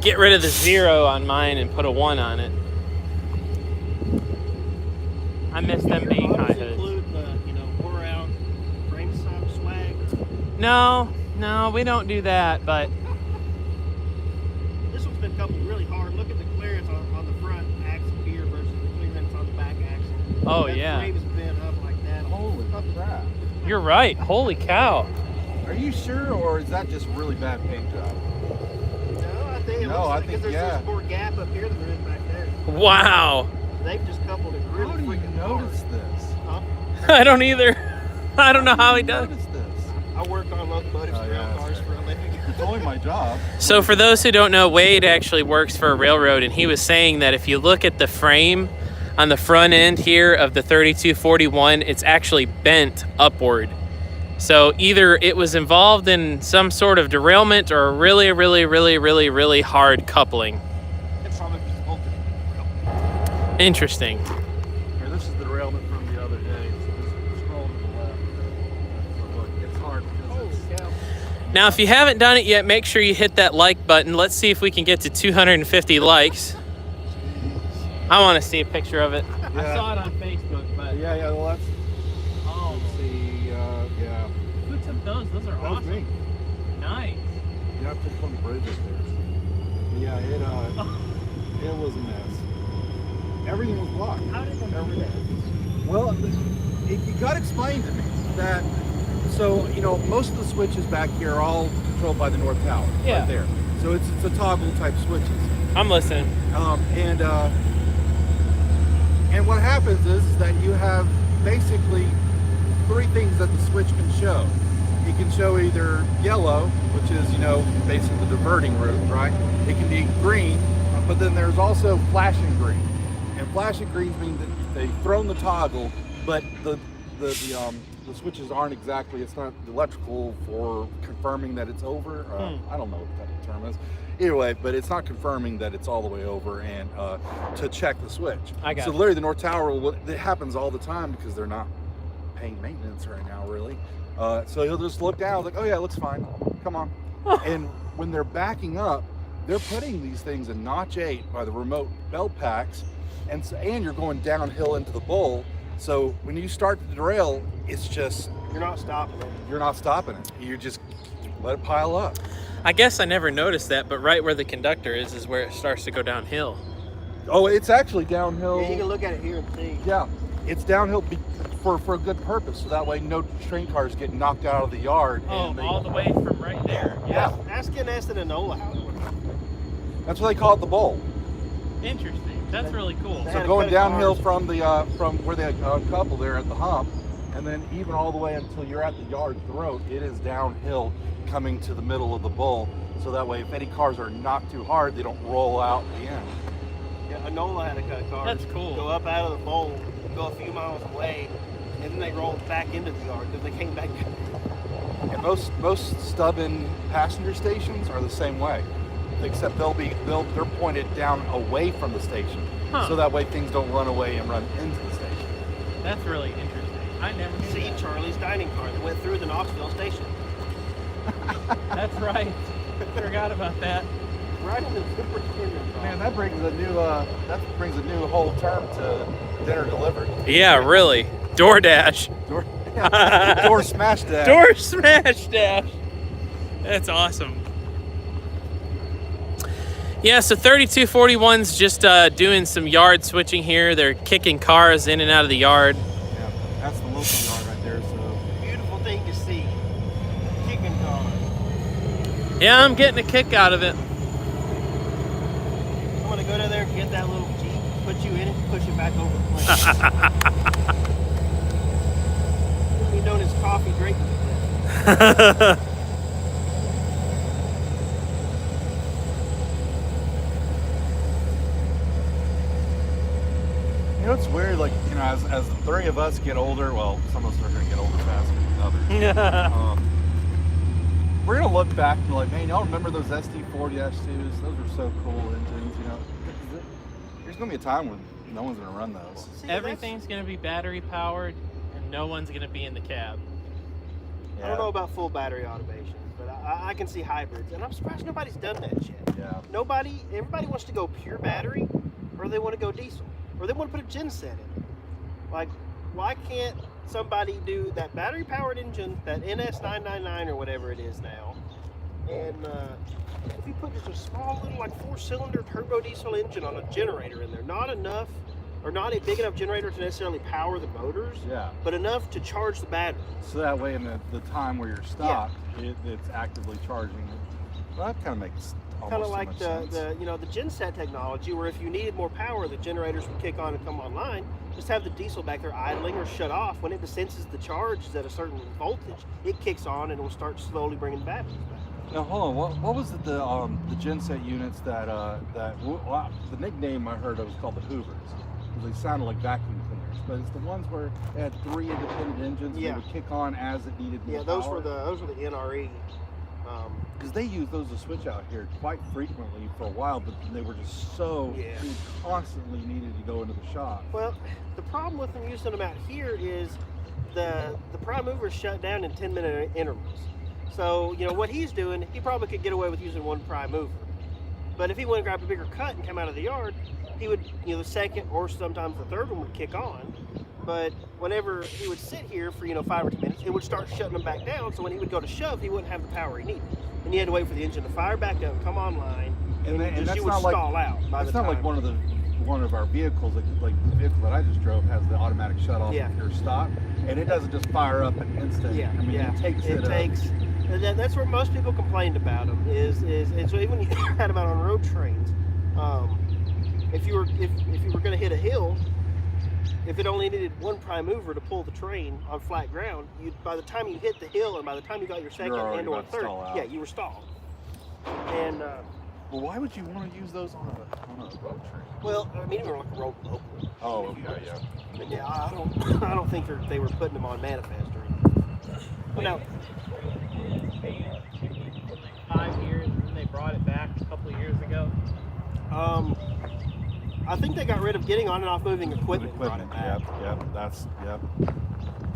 get rid of the 0 on mine and put a 1 on it. I miss them being high hoods. Include the, wore out frame stop swag. No, we don't do that, but This one's been coupled really hard. Look at the clearance on the front axle here versus the clearance on the back axle. oh That yeah. frame's been up like that. Holy crap. You're right. Holy cow. Are you sure, or is that just really bad paint job? No, I think it No, looks I like think, there's yeah. more gap up here than there is back there. Wow. They've just coupled it really How do you freaking notice hard. this? Huh? I don't either. I don't know how he does. Notice this? I work on locomotives and rail that's cars right. for a living. It's only my job. So for those who don't know, Wade actually works for a railroad, and he was saying that if you look at the frame on the front end here of the 3241, it's actually bent upward. So either it was involved in some sort of derailment or a really, really, really, really, really hard coupling. It's probably just bolted. Interesting. Here, this is the derailment from the other day. So just scroll to the left. So look, it's hard because Holy it's... cow. Now, if you haven't done it yet, make sure you hit that like button. Let's see if we can get to 250 likes. I want to see a picture of it. I Yeah. saw it on Facebook, but Yeah, well, that's... oh, Let's see, yeah. who took those? Those are That was awesome. me. Nice. You have to put on the bridges there. Yeah, it was a mess. Everything was blocked. How did they do that? Well, it got explained to me that, so, most of the switches back here are all controlled by the North Tower. Yeah. Right there. So it's a toggle type switches. I'm listening. And what happens is that you have basically three things that the switch can show. It can show either yellow, which is, basically the diverting route, right? It can be green, but then there's also flashing green. And flashing greens mean that they've thrown the toggle, but the the switches aren't exactly, it's not electrical for confirming that it's over. I don't know what that term is. Either way, but it's not confirming that it's all the way over and to check the switch. So literally the North Tower, it happens all the time because they're not paying maintenance right now, really. So he'll just look down like, oh yeah, it looks fine. Come on. And when they're backing up, they're putting these things in notch 8 by the remote belt packs, and you're going downhill into the bowl. So when you start to derail, it's just You're not stopping it. You're not stopping it. You just let it pile up. I guess I never noticed that, but right where the conductor is where it starts to go downhill. Oh, it's actually downhill. Yeah, you can look at it here and see. Yeah, it's downhill for a good purpose. So that way no train cars get knocked out of the yard. Oh, all the way from right there. Yeah. Ask Ines and Enola how it works. That's what they call it, the bowl. Interesting. That's really cool. So going downhill from the from where they uncouple there at the hump, and then even all the way until you're at the yard throat, it is downhill coming to the middle of the bowl. So that way, if any cars are knocked too hard, they don't roll out the end. Yeah, Enola had a cut of cars. That's cool. Go up out of the bowl, go a few miles away, and then they rolled back into the yard because they came back. And most stub-in passenger stations are the same way, except they're pointed down away from the station, so that way things don't run away and run into the station. That's really interesting. I never knew See that. Charlie's dining car that went through the Knoxville station. That's right. Forgot about that. Right in the superintendent's Man, office. that brings a new whole term to dinner delivered. Yeah, really. DoorDash. Door smash dash. Door smash dash. That's awesome. Yeah, so 3241's just doing some yard switching here. They're kicking cars in and out of the yard. Yeah, that's the local yard right there. So Beautiful thing to see. Kicking cars. Yeah, I'm getting a kick out of it. I'm gonna go down there and get that little Jeep, put you in it, and push it back over the place. Be known as coffee drinking. you know, it's weird. Like as the three of us get older, well, some of us are going to get older faster than others. We're gonna look back and be like, man, y'all remember those ST4-2s? Those were so cool engines, you know. There's gonna be a time when no one's gonna run those. See, Everything's going to be battery powered, and no one's going to be in the cab. I don't know about full battery automation, but I can see hybrids, and I'm surprised nobody's done that yet. Yeah. Everybody wants to go pure battery, or they want to go diesel, or they want to put a gen set in. Like, why can't somebody do that battery-powered engine, that NS999 or whatever it is now, and if you put just a small little like 4-cylinder turbo diesel engine on a generator in there, not enough, or not a big enough generator to necessarily power the motors, Yeah. but enough to charge the battery. So that way, in the time where you're stopped, it's actively charging it. Well, that kind of makes almost Kind of too like much the sense. the gen set technology, where if you needed more power, the generators would kick on and come online. Just have the diesel back there idling or shut off. When it senses the charge is at a certain voltage, it kicks on and it will start slowly bringing the batteries back. Now hold on, what was it, the genset units that the nickname I heard of was called the Hoovers, because they sounded like vacuum cleaners, but it's the ones where they had 3 independent engines. Yeah. They would kick on as it needed more Yeah, those power. were the NRE. Because they used those to switch out here quite frequently for a while, but they were just so Yeah. you constantly needed to go into the shop. Well, the problem with them using them out here is the prime movers shut down in 10-minute intervals. So, you know, what he's doing, he probably could get away with using one prime mover. But if he went and grabbed a bigger cut and come out of the yard, he would, the second or sometimes the third one would kick on. But whenever he would sit here for, 5 or 10 minutes, it would start shutting them back down. So when he would go to shove, he wouldn't have the power he needed. And you had to wait for the engine to fire back up, come online, and that's you would not like stall out by the it's time. not like one of our vehicles, like the vehicle that I just drove has the automatic shut off Yeah. if you're stopped, and it doesn't just fire up an instant. Yeah, I mean, it takes and that's where most people complained about them. And so even when you had them out on road trains, if you were going to hit a hill, if it only needed one prime mover to pull the train on flat ground, by the time you hit the hill and by the time you got your second already and or about to third, stall out. yeah, you were stalled. And Well, why would you want to use those on a road train? well, I mean, even like a road local. Oh, okay, yeah. But yeah, I don't think they were putting them on manifest or anything. Now, 5 years, and they brought it back a couple of years ago. I think they got rid of getting on and off moving equipment. And brought it back. Yep.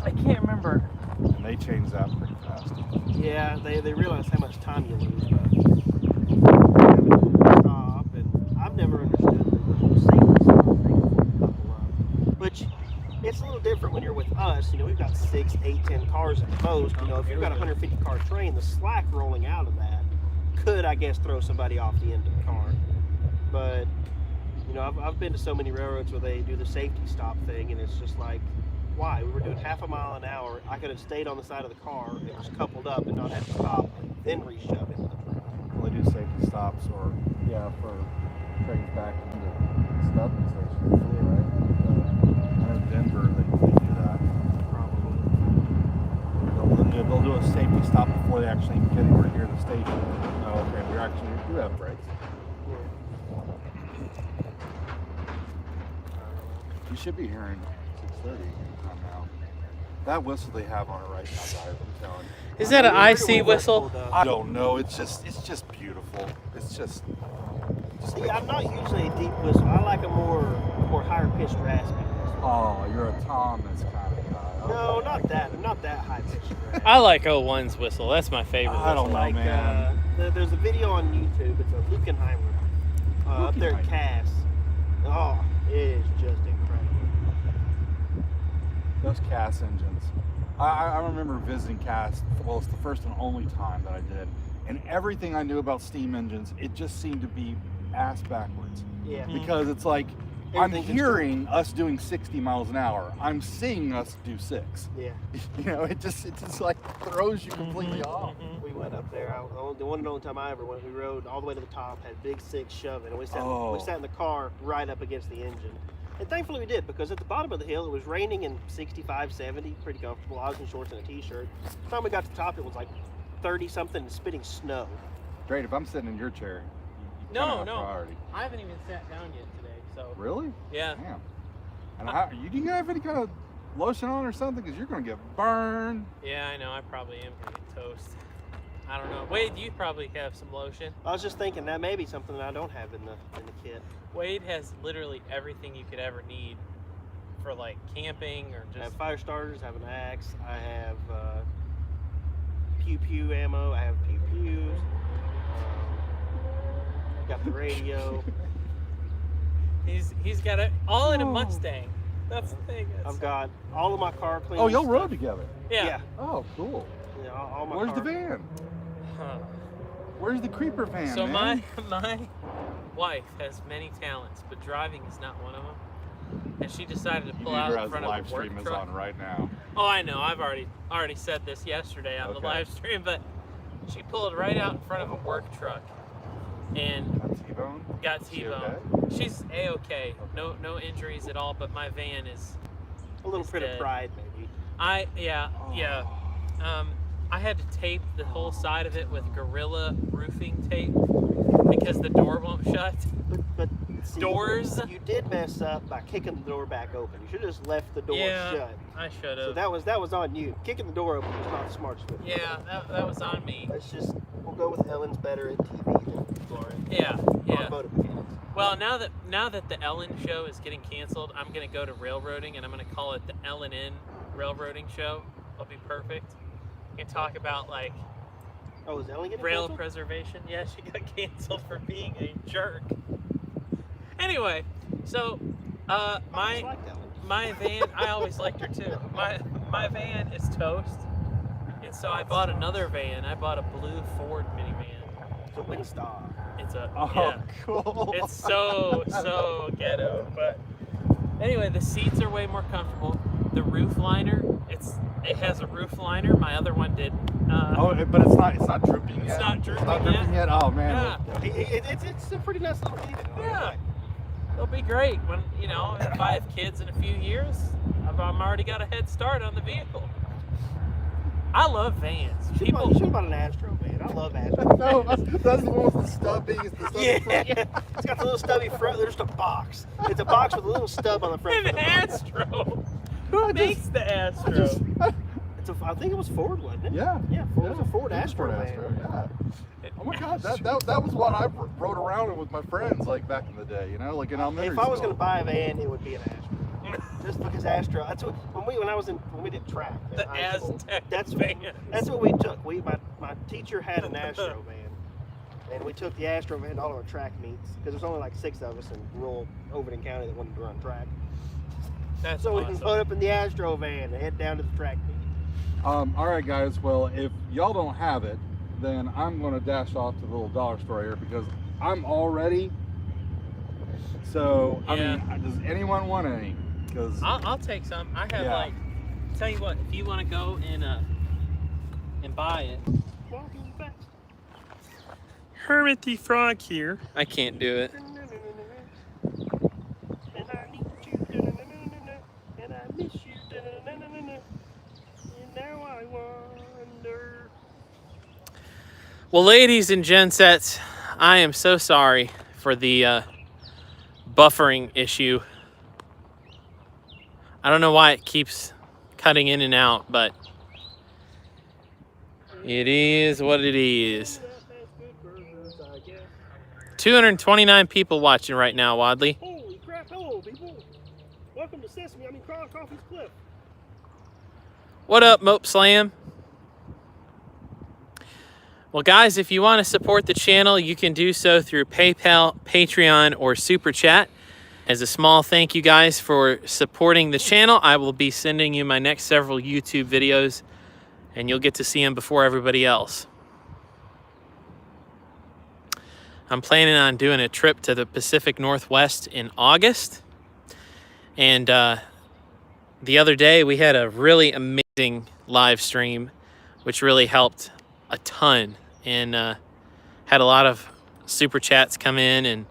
I can't remember. And they changed that pretty fast. Yeah, they realize how much time you lose. Stop, and I've never understood the whole safety stop thing. Which it's a little different when you're with us. You know, we've got 6, 8, 10 cars at most. You know, if you've got a 150 car train, the slack rolling out of that could, I guess, throw somebody off the end of the car. But you know, I've been to so many railroads where they do the safety stop thing, and it's just like, why? We were doing half a mile an hour. I could have stayed on the side of the car and just coupled up and not have to stop and then re-shove into the train. Well, they do safety stops, or for trains back into stopping stations, right? I know Denver, they do that. Probably. They'll do a safety stop before they actually get anywhere near the station. Oh, okay, we actually do have brakes. You should be hearing 6:30 now. That whistle they have on it right now, guys, I'm telling you. Is that an IC whistle? I don't know. It's just beautiful. It's just. See, I'm not usually a deep whistle. I like a more higher pitched raspy whistle. Oh, you're a Thomas kind of guy. No, not that. I'm not that high pitched. I like 01's whistle. That's my favorite. I don't know, like, man. There's a video on YouTube. It's a Lukenheimer up there at Cass. Oh, it is just incredible. Those Cass engines. I remember visiting Cass. Well, it's the first and only time that I did. And everything I knew about steam engines, it just seemed to be ass backwards. Yeah. Because it's like, Everything I'm hearing us doing 60 miles an hour. I'm seeing us do 6. Yeah. You know, it just like throws you completely off. We went up there. The one and only time I ever went, we rode all the way to the top, had big 6 shoving, and we sat in the car right up against the engine. And thankfully we did, because at the bottom of the hill, it was raining in 65, 70, pretty comfortable. I was in shorts and a t-shirt. By the time we got to the top, it was like 30-something and spitting snow. Great, if I'm sitting in your chair, you No, kinda have no. priority. I haven't even sat down yet today, so. Really? Yeah. Damn. And do you have any kind of lotion on or something? Because you're going to get burned. Yeah, I know. I probably am gonna get toast. I don't know. Wade, you probably have some lotion. I was just thinking that may be something that I don't have in the kit. Wade has literally everything you could ever need for like camping or I have just. fire starters, I have an axe, I have pew ammo, I have pews, got the radio. He's got it all in a Mustang. That's the thing. I've got all of my car cleaning. Oh, y'all stuff. rode together? Yeah. Oh, cool. Yeah, all my Where's car. the van? Huh. Where's the creeper van, So man? my wife has many talents, but driving is not one of them. And she decided to pull out in front of a work live stream is truck. on right now. Oh, I know. I've already said this yesterday on the Okay. live stream, but she pulled right out in front of a work truck and Got T-bone? got She T-boned. She's a-okay. No injuries at all, but my van is. A little It's bit of dead. pride, maybe. Yeah. I had to tape the whole side of it with Gorilla roofing tape because the door won't shut. But see, Doors. You did mess up by kicking the door back open. You should have just left the door Yeah, shut. I should So have. that was on you. Kicking the door open was not the smartest move. Yeah, that was on me. We'll go with Ellen's better at TV than Gloria. Yeah. Automotive mechanics. Well, now that the Ellen show is getting canceled, I'm gonna go to railroading and I'm gonna call it the Ellen in Railroading Show. It'll be perfect. We can talk about like Oh, is Ellen getting rail canceled? preservation. Yeah, she got canceled for being a jerk. Anyway, so I always liked Ellen. my van, I always liked her too. My van is toast, and so I bought another van. I bought a blue Ford minivan. It's a Windstar. It's a Oh, yeah. cool. It's so ghetto, but anyway, the seats are way more comfortable. The roof liner, it has a roof liner. My other one didn't. But it's not drooping yet. It's not drooping It's not drooping yet. Oh man. Yeah, It's a pretty nice little vehicle. yeah. It'll be great when if I have kids in a few years. I've already got a head start on the vehicle. I love vans. You should have bought an Astro, man. I love Astro. No, that's the one with the stubby. It's the stubby front. Yeah, it's got the little stubby front. There's just a box. It's a box with a little stub on the front. An Astro. Who makes the Astro? I think it was Ford, wasn't it? Yeah. Yeah, Ford was a Ford It was Astro van. yeah. Oh my God, that was what I rode around with my friends like back in the day, you know, like in elementary If I was school. going to buy a van, it would be an Astro. Just because Astro, that's what when we did track in The high school, Aztec that's van. That's what we took. My teacher had an Astro van, and we took the Astro van to all of our track meets because there's only like 6 of us in rural Overton County that wanted to run track. That's So we awesome. can load up in the Astro van and head down to the track meet. All right, guys. Well, if y'all don't have it, then I'm going to dash off to the little dollar store here because I'm all ready. So, Yeah. I mean, does anyone want any? Because I'll take some. I have Yeah. tell you what, if you want to go and buy it. Walking fast. Hermit the Frog here. I can't do it. And I need you. And I miss you. And now I wonder. Well, ladies and gensets, I am so sorry for the buffering issue. I don't know why it keeps cutting in and out, but it is what it is. 229 people watching right now, Wadley. Holy crap, hello people. Welcome to Coffee's Cliff. What up, Mope Slam? Well, guys, if you want to support the channel, you can do so through PayPal, Patreon, or Super Chat. As a small thank you, guys, for supporting the channel, I will be sending you my next several YouTube videos, and you'll get to see them before everybody else. I'm planning on doing a trip to the Pacific Northwest in August. And the other day, we had a really amazing live stream, which really helped a ton, and had a lot of super chats come in, and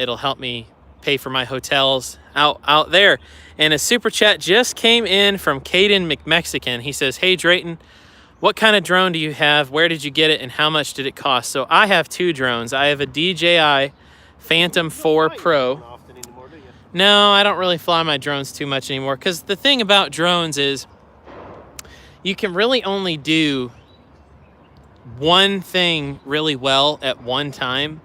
it'll help me pay for my hotels out there. And a super chat just came in from Caden McMexican. He says, "Hey Drayton, what kind of drone do you have? Where did you get it, and how much did it cost?" So I have 2 drones. I have a DJI Phantom 4 Pro. No, I don't really fly my drones too much anymore, because the thing about drones is you can really only do one thing really well at one time.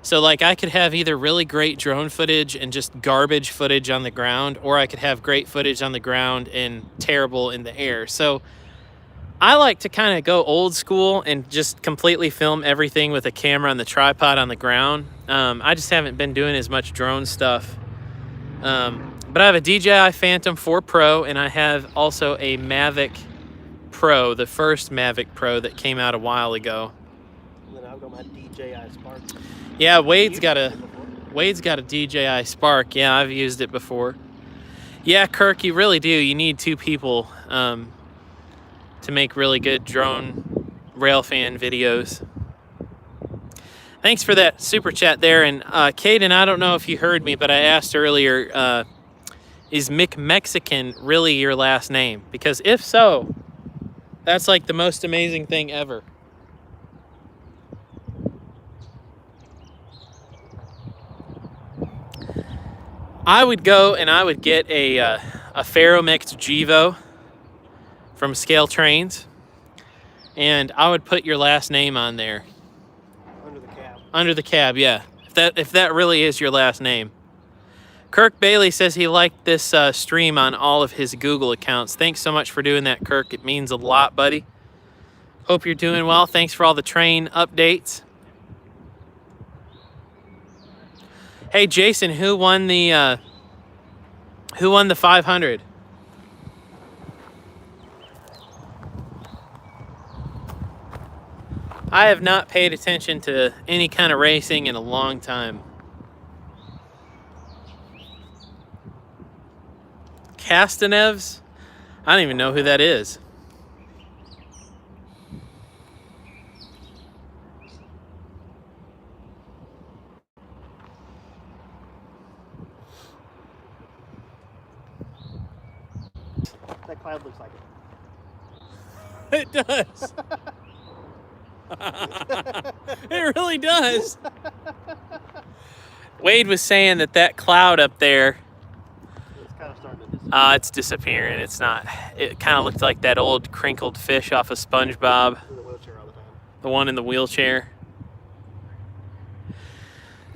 So like I could have either really great drone footage and just garbage footage on the ground, or I could have great footage on the ground and terrible in the air. So I like to kind of go old school and just completely film everything with a camera and the tripod on the ground. I just haven't been doing as much drone stuff. But I have a DJI Phantom 4 Pro, and I have also a Mavic Pro, the first Mavic Pro that came out a while ago. And then I've got my DJI Spark. Yeah, Wade's got a DJI Spark. Yeah, I've used it before. Yeah, Kirk, you really do. You need 2 people to make really good drone railfan videos. Thanks for that super chat there. And Caden, I don't know if you heard me, but I asked earlier, is McMexican really your last name? Because if so, that's like the most amazing thing ever. I would go and I would get a Ferromix Gevo from Scale Trains, and I would put your last name on there. Under the cab. Under the cab, yeah. If that really is your last name. Kirk Bailey says he liked this stream on all of his Google accounts. Thanks so much for doing that, Kirk. It means a lot, buddy. Hope you're doing well. Thanks for all the train updates. Hey, Jason, who won the 500? I have not paid attention to any kind of racing in a long time. Castanevs? I don't even know who that is. That cloud looks like It it. does. It really does. Wade was saying that cloud up there, It's kind of starting to disappear. It's disappearing. It's not. It kind of looked like that old crinkled fish off of SpongeBob. In the wheelchair all the time. The one in the wheelchair.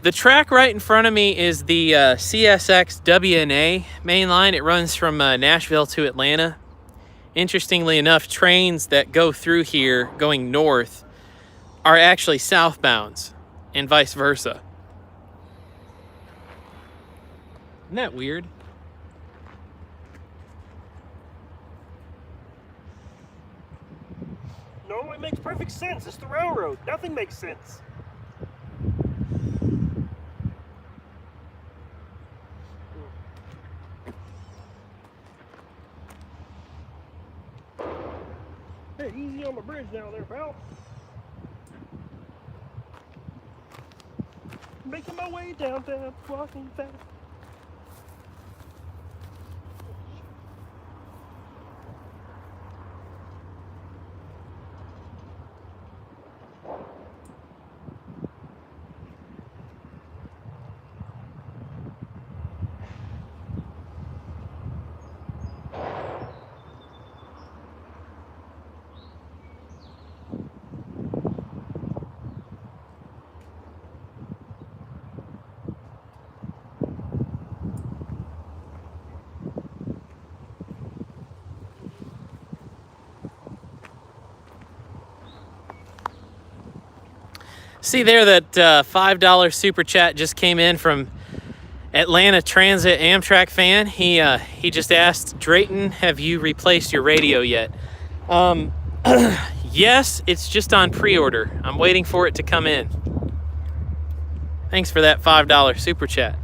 The track right in front of me is the CSX WNA main line. It runs from Nashville to Atlanta. Interestingly enough, trains that go through here going north are actually southbounds and vice versa. Isn't that weird? No, it makes perfect sense. It's the railroad. Nothing makes sense. Hey, easy on the bridge now there, pal. Making my way downtown, walking fast. See there that $5 super chat just came in from Atlanta Transit Amtrak fan. He just asked, Drayton, have you replaced your radio yet? Yes, it's just on pre-order. I'm waiting for it to come in. Thanks for that $5 super chat.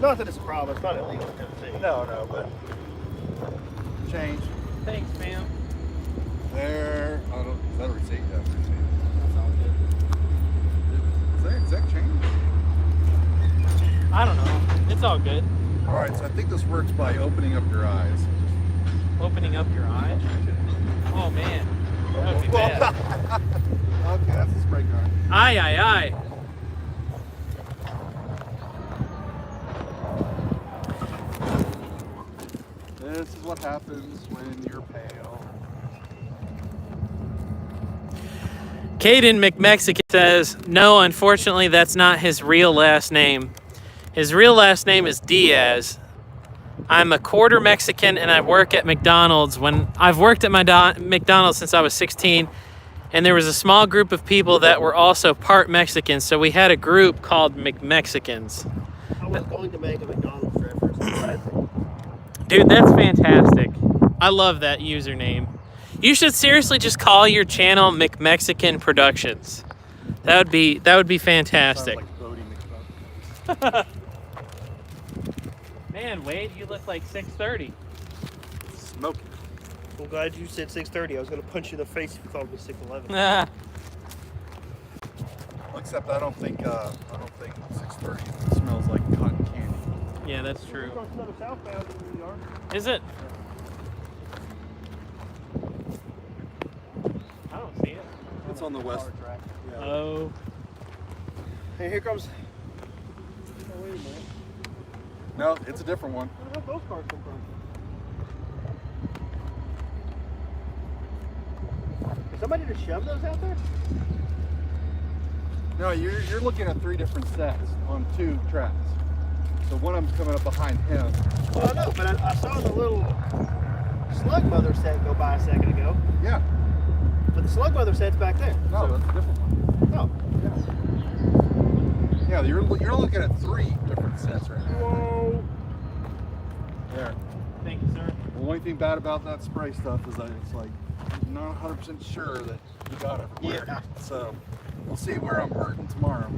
Not that it's a problem. It's not illegal in Tennessee. No, but change. Thanks, ma'am. There. I don't. Is that a receipt? That's a receipt. That's all good. Is that exact change? I don't know. It's all good. All right. So I think this works by opening up your eyes. Opening up your eyes. Oh man, that would be bad. Okay, that's the spray gun. Aye, aye, aye. This is what happens when you're pale. Caden McMexican says, no, unfortunately, that's not his real last name. His real last name is Diaz. I'm a quarter Mexican and I work at McDonald's. I've worked at McDonald's since I was 16, and there was a small group of people that were also part Mexican, so we had a group called McMexicans. I was going to make a McDonald's reference. Dude, that's fantastic. I love that username. You should seriously just call your channel McMexican Productions. That would be fantastic. Sounds like voting mixed up. Man, Wade, you look like 6:30. Smoking. I'm glad you said 6:30. I was going to punch you in the face if you called me 6:11. Ah, Except I don't think 6:30 smells like cotton candy. yeah, that's true. Across another southbound in New York. Is it? I don't see it. It's on the west. Track. Yeah. Oh, Hey, here comes. Oh, wait a minute. No, it's a different one. Where did those cars come from? Did somebody just shove those out there? No, you're looking at 3 different sets on 2 tracks. So one of them's coming up behind him. Well, I know, but I saw the little Slug Mother set go by a second ago. Yeah. But the Slug Mother set's back there. No, that's a different one. Oh. Yeah, you're looking at 3 different sets right now. Whoa. There. thank you, sir. The only thing bad about that spray stuff is that it's like not 100% sure that you got it everywhere. Yeah. So we'll see where I'm hurting tomorrow.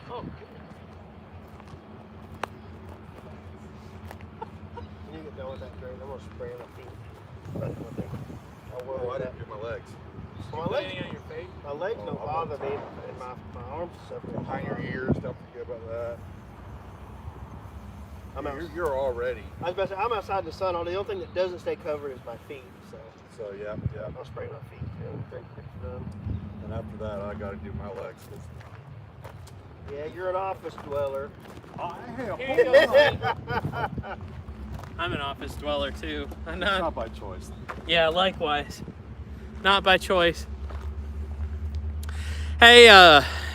Oh, You need to get done with that drain. I'm going to spray my feet. That's one thing. Oh, I didn't do my legs. My legs, anything on your face? my legs Oh, don't I bother won't. me, and my arms suffer. Behind your ears, don't forget about that. I'm out. You're already. I was about to say, I'm outside in the sun. The only thing that doesn't stay covered is my feet. So So yeah. I'll spray my feet. And And after that, I got to do my legs. yeah, you're an office dweller. Here you go, buddy. I'm an office dweller too. I'm Not not. by choice. Yeah, likewise. Not by choice. Hey,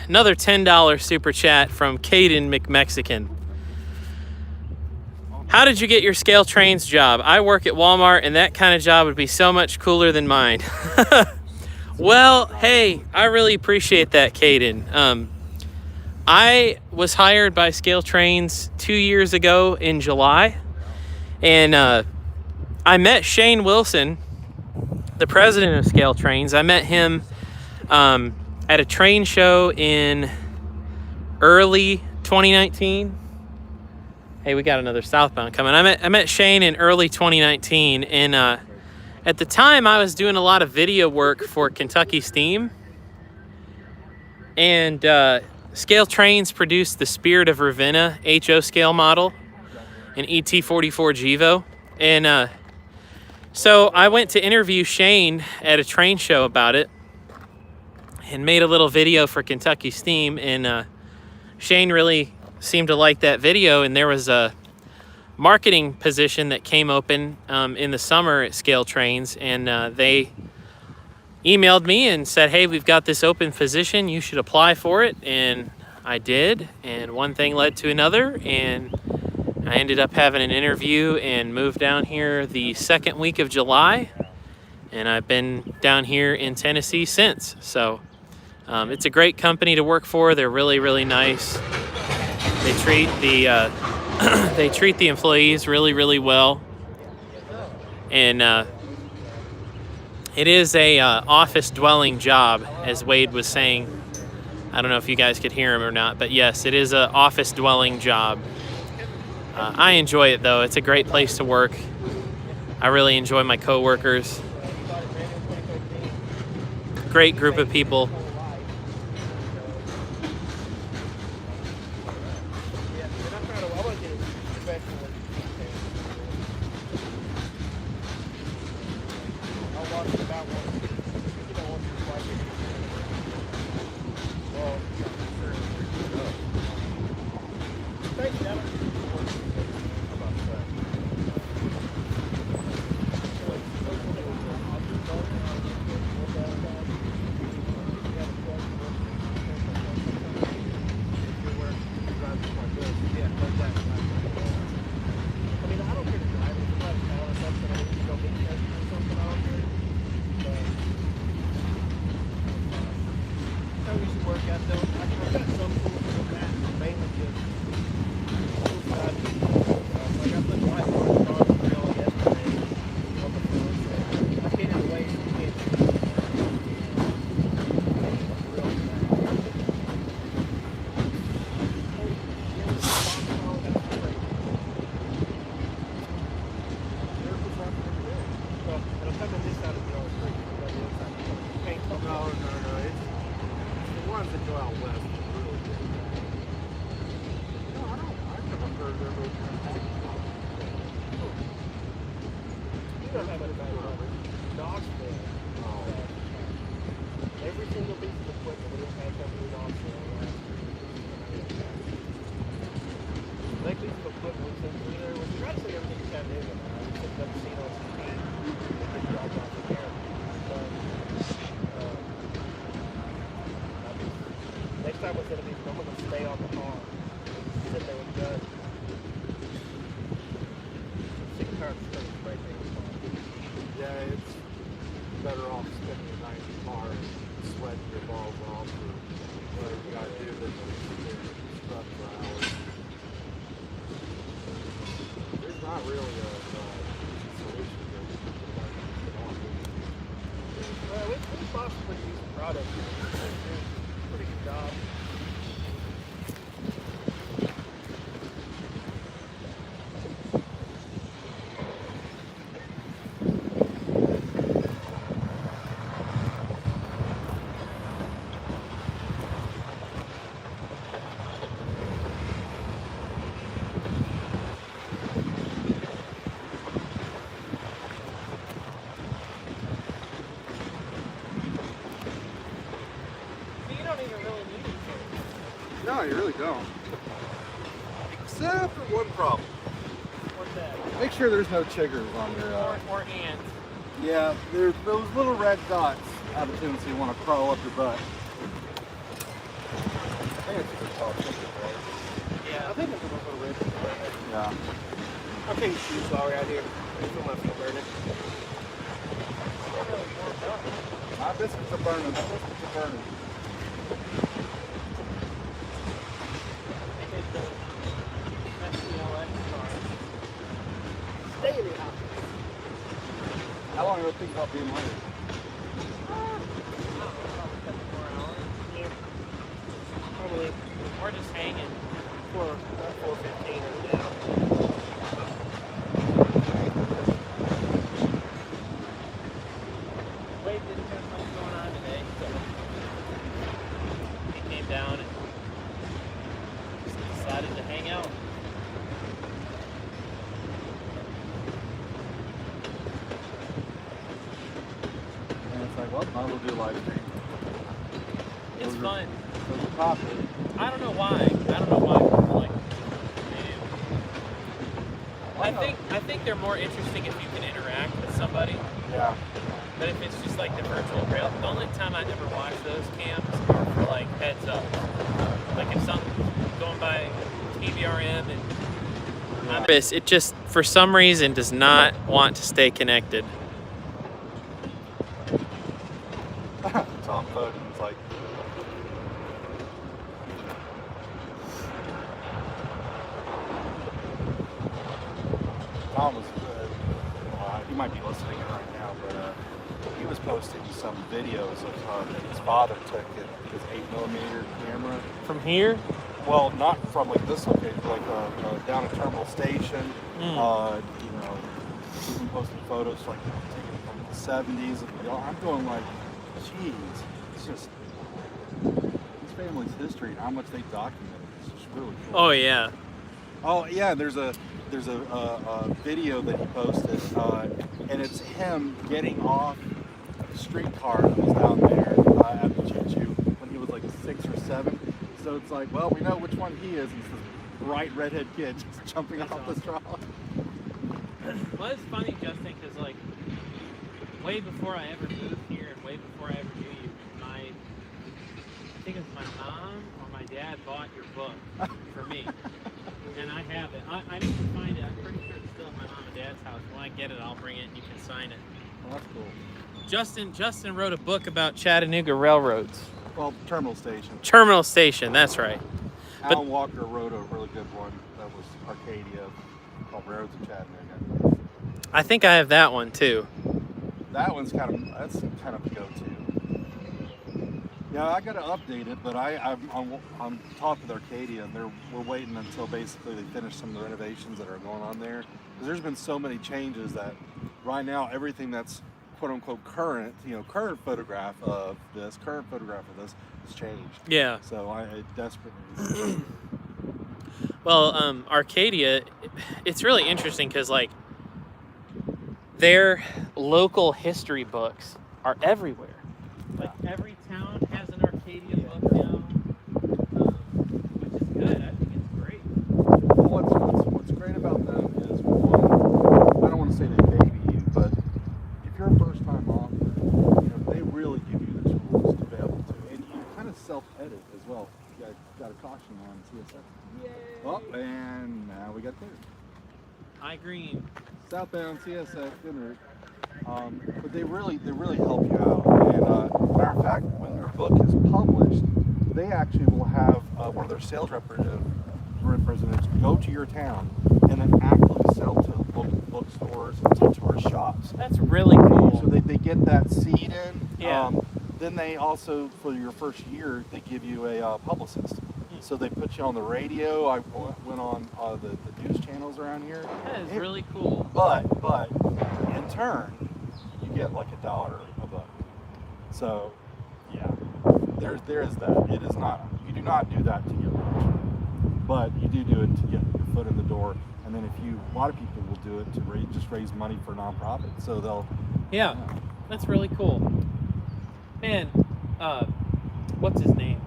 another $10 super chat from Caden McMexican. How did you get your scale trains job? I work at Walmart, and that kind of job would be so much cooler than mine. Well, hey, I really appreciate that, Caden. I was hired by Scale Trains 2 years ago in July, and I met Shane Wilson, the president of Scale Trains. I met him at a train show in early 2019. Hey, we got another southbound coming. I met Shane in early 2019, and at the time I was doing a lot of video work for Kentucky Steam, and Scale Trains produced the Spirit of Ravenna HO scale model, an ET44 GEVO, and so I went to interview Shane at a train show about it, and made a little video for Kentucky Steam, and Shane really seemed to like that video, and there was a marketing position that came open in the summer at Scale Trains, and they emailed me and said, hey, we've got this open position, you should apply for it. And I did, and one thing led to another, and I ended up having an interview and moved down here the second week of July, and I've been down here in Tennessee since. So it's a great company to work for. They're really, really nice. They treat the they treat the employees really, really well, and it is a office dwelling job, as Wade was saying. I don't know if you guys could hear him or not, but yes, it is an office dwelling job. I enjoy it though. It's a great place to work. I really enjoy my coworkers. Great group of people. No, you really don't. Except for one problem. What's that? Make sure there's no chiggers on your... Or ants. Yeah, there's those little red dots have a tendency to want to crawl up your butt. I think it's a good call. Yeah. I think it's a little red. Yeah. I'll take your shoes while we're out here. I feel my feet burning. My biscuits are burning. My biscuits are burning. Stay in the house. How long do you think about being late? Probably We're just hanging. 4:15 or now. Wade didn't have much going on today, so he came down and just decided to hang out. And it's like, well, might as well do a live stream. It's fun. Those are popular. I don't know why. I don't know why people like it. Man. I think they're more interesting if you can interact with somebody. Yeah. But if it's just like the virtual rail, the only time I ever watch those cams are for like heads up. Like if something's going by TVRM and it just for some reason does not want to stay connected. Tom Foden's like. Tom was he might be listening right now, but he was posting some videos of that his father took in his 8mm camera. From here? Well, not from like this location, like down at Terminal Station. You know, he's been posting photos like taken from the 70s. And, I'm going like, geez, it's just his family's history and how much they documented. It's just really cool. Oh yeah. Oh yeah, there's a video that he posted, and it's him getting off a streetcar that was down there at the Choo-Choo when he was like 6 or 7. So it's like, well, we know which one he is. He's this bright redhead kid just jumping off the straw. Well, it's funny, Justin, because like way before I ever moved here and way before I ever knew you, I think it was my mom or my dad bought your book for me. And I have it. I need to find it. I'm pretty sure it's still at my mom and dad's house. When I get it, I'll bring it and you can sign it. Oh, that's cool. Justin wrote a book about Chattanooga railroads. Well, Terminal Station. Terminal Station, that's right. Alan Walker wrote a really good one that was Arcadia, called Roads of Chattanooga. I think I have that one too. That one's kind of a go-to. Yeah, I got to update it, but I'm on top with Arcadia, and we're waiting until basically they finish some of the renovations that are going on there. Because there's been so many changes that right now everything that's quote unquote current, current photograph of this has changed. Yeah. So I desperately. Well, Arcadia, it's really interesting because like their local history books are everywhere. Like every town has an Arcadia book now, which is good. I think it's great. Well, what's great about them is one, I don't want to say they baby you, but if you're a first-time author, they really give you the tools to be able to, and you kind of self-edit as well. You got a caution on CSX. Yay! Oh, and now we got clear. High green. Southbound CSX, inert. But they really help you out. And matter of fact, when their book is published, they actually will have one of their sales representatives go to your town and then actively sell to bookstores and to tourist shops. That's really cool. So they get that seed in. Yeah. Then they also, for your first year, they give you a publicist. So they put you on the radio. I went on the news channels around here. That is really cool. But in turn, you get like $1 a book. So yeah, there is that. It is not. You do not do that to get rich, but you do it to get your foot in the door. And then a lot of people will do it to just raise money for nonprofits. So they'll. Yeah, that's really cool. Man, what's his name?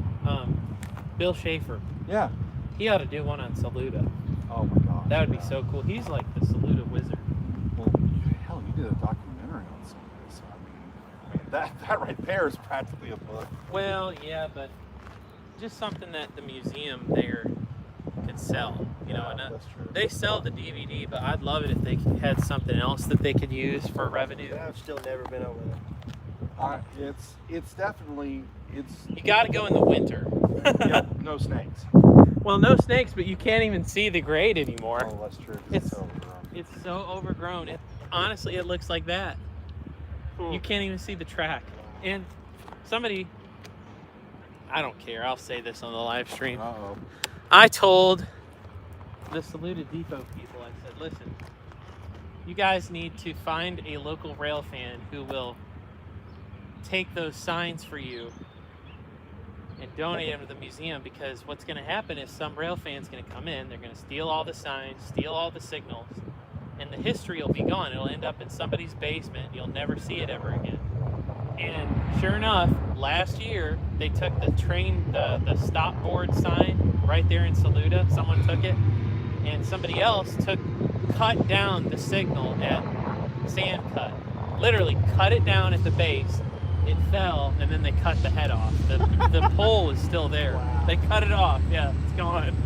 Bill Schaefer. Yeah. He ought to do one on Saluda. Oh my gosh. That would be so cool. He's like the Saluda wizard. Well, hell, you did a documentary on some of this. I mean, that right there is practically a book. Well, yeah, but just something that the museum there could sell. And That's true. they sell the DVD, but I'd love it if they had something else that they could use for revenue. I've still never been over there. It's definitely You got to go in the winter. yeah, no snakes. Well, no snakes, but you can't even see the grade anymore. Oh, that's true. It's so overgrown. Honestly, it looks like that. You can't even see the track. And somebody, I don't care, I'll say this on the live stream. Uh-oh. I told the Saluda Depot people, I said, listen, you guys need to find a local rail fan who will take those signs for you and donate them to the museum, because what's going to happen is some rail fan's going to come in, they're going to steal all the signs, steal all the signals, and the history will be gone. It'll end up in somebody's basement, and you'll never see it ever again. And sure enough, last year they took the stop board sign right there in Saluda. Someone took it, and somebody else took cut down the signal at Sand Cut. Literally cut it down at the base. It fell, and then they cut the head off. The pole is still there. Wow. They cut it off. Yeah, it's gone.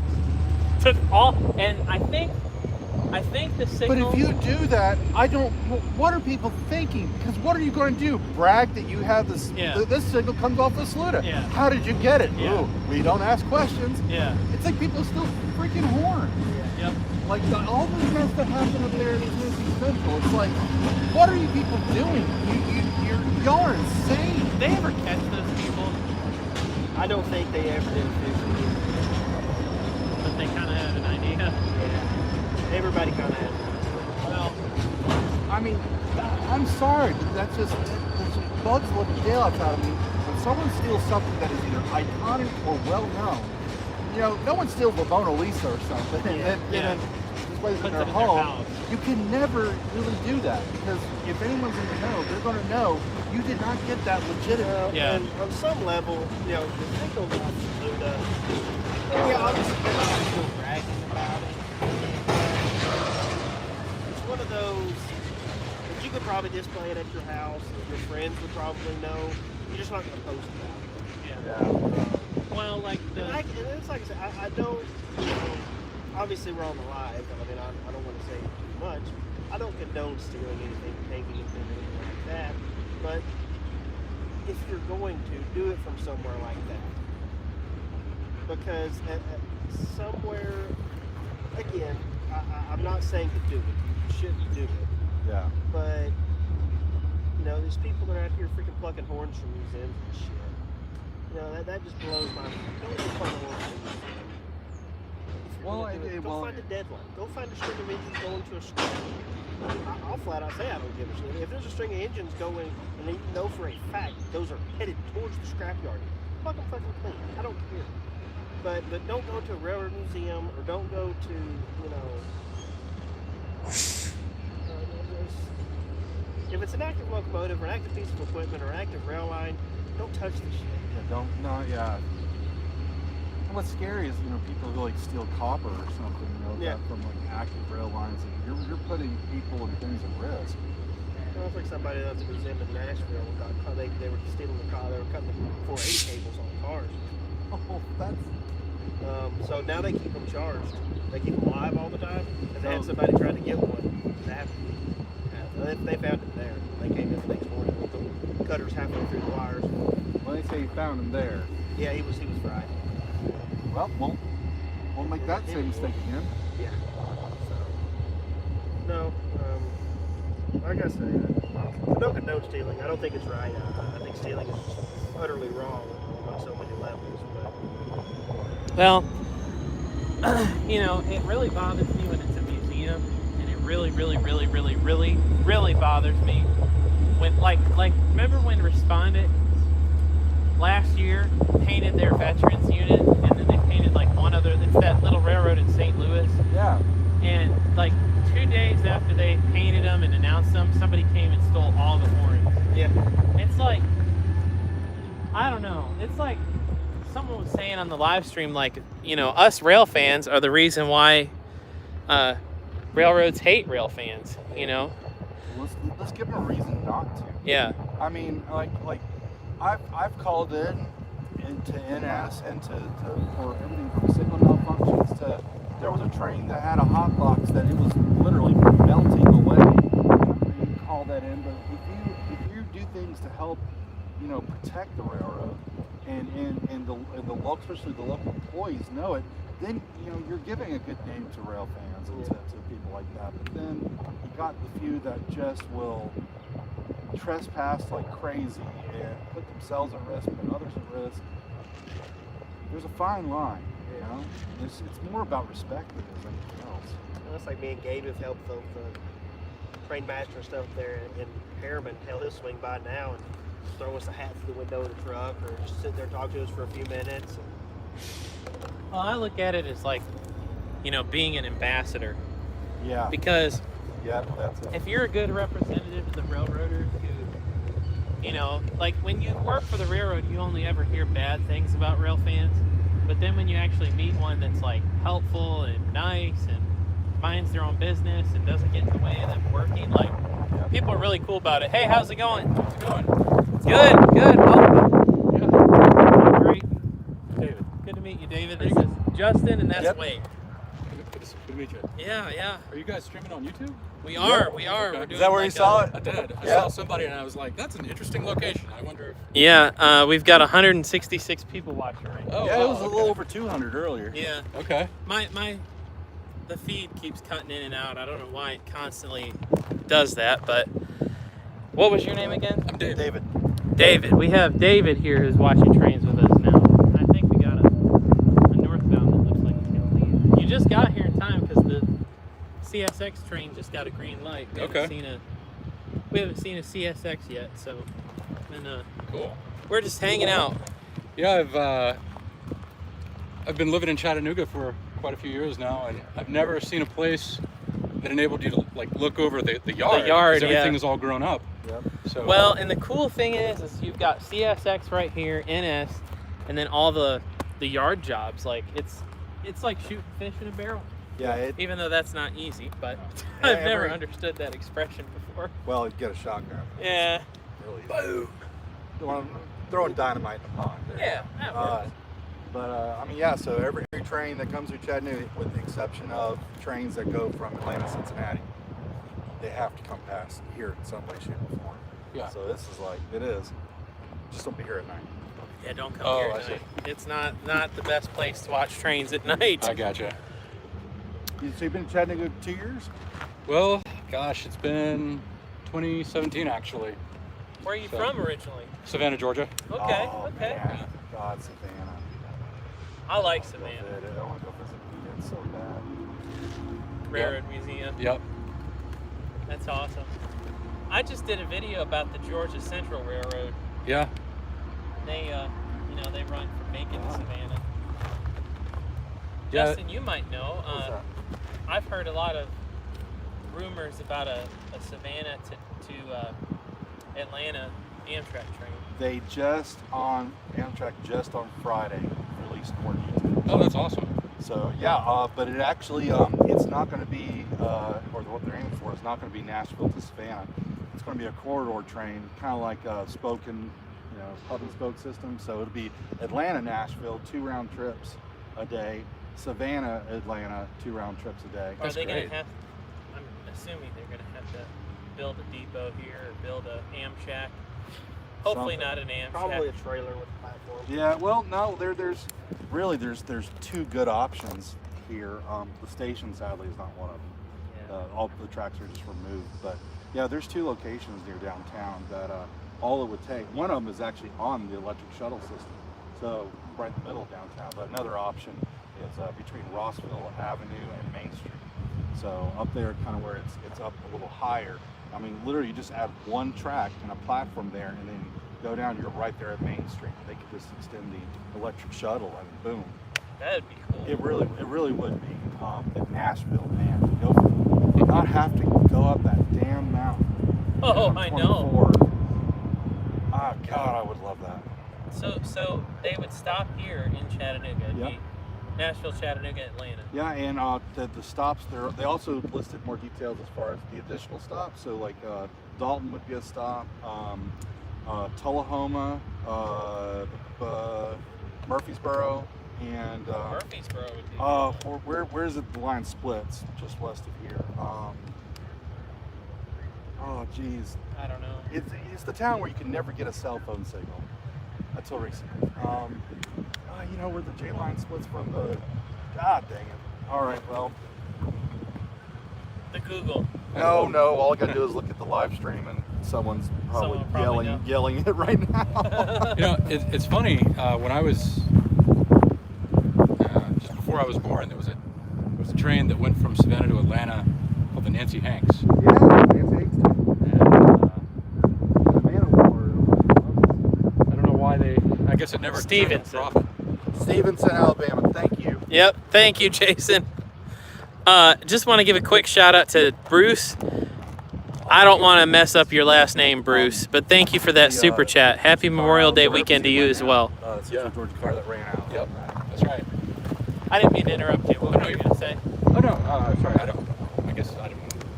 Took all, and I think the signal. But if you do that, what are people thinking? Because what are you going to do? Brag that you have this? Yeah. This signal comes off the Saluda. Yeah. How did you get it? Yeah. Ooh, we don't ask questions. Yeah. It's like people still freaking horn. Yep. Like all the mess that happened up there in Tennessee Central. It's like, what are you people doing? Y'all are insane. Did they ever catch those people? I don't think they ever did officially. But they kind of had an idea. Yeah. Everybody kind of has. Well, I mean, I'm sorry, but that just bugs the daylights out of me. When someone steals something that is either iconic or well known, no one steals the Mona Lisa or something and then displays it in their home. You can never really do that, because if anyone's in the know, they're going to know you did not get that legitimate. Yeah. And on some level, the signal got Saluda. Obviously they're not still bragging about it. It's one of those that you could probably display it at your house. Your friends would probably know. You're just not going to post about it. yeah. Well, like the. And it's like I said, I don't. Obviously, we're on the live. I mean, I don't want to say too much. I don't condone stealing anything, taking anything, like that. But if you're going to, do it from somewhere like that. Because at somewhere, again, I'm not saying to do it. You shouldn't do it. Yeah. But there's people that are out here freaking plucking horns from museums and shit. That just blows my mind. Don't go find a horn from a museum. Go find a deadline. Go find a string of engines going to a scrap. I'll flat out say I don't give a shit. If there's a string of engines going, and you know for a fact those are headed towards the scrapyard, fuck them fucking clean. I don't care. But don't go to a railroad museum, or don't go to if it's an active locomotive or an active piece of equipment or an active rail line, don't touch the shit. Yeah. And what's scary is people who steal copper or something, that from active rail lines. You're putting people and things at risk. It's like somebody that's a museum in Nashville got caught. They were stealing the car. They were cutting the 480 cables on cars. Oh, that's. So now they keep them charged. They keep them live all the time. And they had somebody trying to get one. They found it there. They came in the next morning with the cutters halfway through the wires. Well, they say you found him there. Yeah, he was fried. Well, won't make that same mistake again. Yeah. So, no, like I said, I don't condone stealing. I don't think it's right. I think stealing is utterly wrong on so many levels. But Well, it really bothers me when it's a museum, and it really, really, really, really, really, really bothers me when, like, remember when Respondent last year painted their veterans unit, and then they painted one other. It's that little railroad in St. Louis. Yeah. And 2 days after they painted them and announced them, somebody came and stole all the horns. yeah, It's I don't know. It's like someone was saying on the live stream, us rail fans are the reason why railroads hate rail fans. Let's give them a reason not to. Yeah. I mean, I've called in to NS and to for everything from signal malfunctions to there was a train that had a hot box that it was literally melting away. You can call that in, but if you do things to help, protect the railroad and the local, especially the local employees know it, then you're giving a good name to rail fans and to people like that. But then you got the few that just will trespass like crazy and put themselves at risk, put others at risk. There's a fine line, It's more about respect than anything else. that's like me and Gabe have helped the train master and stuff there in Harriman. Hell, he'll swing by now and throw us a hat through the window of the truck, or just sit there and talk to us for a few minutes. Well, I look at it as being an ambassador. Yeah. Because that's it. if you're a good representative of the railroaders who, when you work for the railroad, you only ever hear bad things about rail fans. But then when you actually meet one that's helpful and nice and minds their own business and doesn't get in the way of them working. Like, people are really cool about it. Hey, how's it going? How's it going? Good. Welcome. Yeah. Great. David. Good to meet you, David. This is Justin, and that's Yep. Wade. Good to meet you. Yeah. Are you guys streaming on YouTube? We are. Okay. We're Is doing Is that where you saw it? I did. I Yeah. saw somebody and I was like, that's an interesting location. I wonder if... Yeah, we've got 166 people watching right now. Oh, Yeah, wow, it was a little okay. over 200 earlier. Yeah. Okay. The feed keeps cutting in and out. I don't know why it constantly does that, but what was your name again? I'm David. David. We have David here who's watching trains with us now. I think we got a northbound that looks like it's going to leave. You just got here in time because the CSX train just got a green light. We haven't seen a CSX yet, so Cool. we're just hanging out. Yeah, I've been living in Chattanooga for quite a few years now, and I've never seen a place that enabled you to like look over the yard. The yard, 'cause yeah. everything is all grown up. Yep. So Well, and the cool thing is you've got CSX right here, NS, and then all the yard jobs. Like it's like shooting fish in a barrel. Yeah, Even though that's not easy, but Yeah, I've never every- understood that expression before. well, you get a shotgun. Yeah. Really. Boom. Throwing dynamite in the pond. There. Yeah, that works. I mean, yeah, so every train that comes through Chattanooga, with the exception of trains that go from Atlanta to Cincinnati, they have to come past here in some way, shape, or form. Yeah. So this is like, it is. Just don't be here at night. Yeah, don't come Oh, here I at night. It's not the best place to watch trains at night. I gotcha. So you've been in Chattanooga 2 years? Well, gosh, it's been 2017 actually. Where are you So- from originally? Savannah, Georgia. Okay, Oh, okay. Man. God, Savannah. I like Go Savannah. visit. I want to go visit. It's so bad. Railroad Museum. Yep. That's awesome. I just did a video about the Georgia Central Railroad. Yeah. They, they run from Macon to Savannah. Yeah. Justin, you might know. What's that? I've heard a lot of rumors about a Savannah to Atlanta Amtrak train. They just on Amtrak just on Friday released more details. Oh, that's awesome. So yeah, but it actually it's not going to be or what they're aiming for is not going to be Nashville to Savannah. It's going to be a corridor train, kind of like a spoken, hub and spoke system. So it'll be Atlanta Nashville 2 round trips a day, Savannah Atlanta 2 round trips a day. Are That's they going great. to have? I'm assuming they're going to have to build a depot here or build a Amtrak. Hopefully Something. not an Amtrak. Probably a trailer with a platform. Yeah, well, no, there's really there's 2 good options here. The station sadly is not one of them. Yeah. All the tracks are just removed, but yeah, there's 2 locations near downtown that all it would take. One of them is actually on the electric shuttle system, so right in the middle of downtown. But another option is between Rossville Avenue and Main Street. So up there, kind of where it's up a little higher. I mean, literally, you just add 1 track and a platform there, and then go down. You're right there at Main Street. They could just extend the electric shuttle, and boom. That'd be cool. It really would be. In Nashville, man, not have to go up that damn mountain. Oh, on I know. 24. Ah, God, I would love that. So they would stop here in Chattanooga. It'd Yep. be Nashville, Chattanooga, Atlanta. Yeah, and the stops there, they also listed more details as far as the additional stops. So like Dalton would be a stop, Tullahoma, Murfreesboro, and Murfreesboro would be. where's it? The line splits just west of here. Oh, geez, I don't know. it's the town where you can never get a cell phone signal until recently. Where the J line splits from the. God dang it! All right, well. The Google. No. All I gotta do is look at the live stream, and someone's probably, Someone probably yelling it right now. It's funny. When I was just before I was born, there was a train that went from Savannah to Atlanta called the Nancy Hanks. Yeah, Nancy Hanks too. And, Man of War. I don't know why they. I guess it never. turned a Stevenson. profit. Stevenson, Alabama. Thank you. Yep. Thank you, Jason. Just want to give a quick shout out to Bruce. I don't want to mess up your last name, Bruce, but thank you for that super chat. Happy Memorial Day weekend to you as well. It's the Georgia car that ran out. Yep, that's right. I didn't mean to interrupt you. What were you going to say? Oh no, sorry, I don't.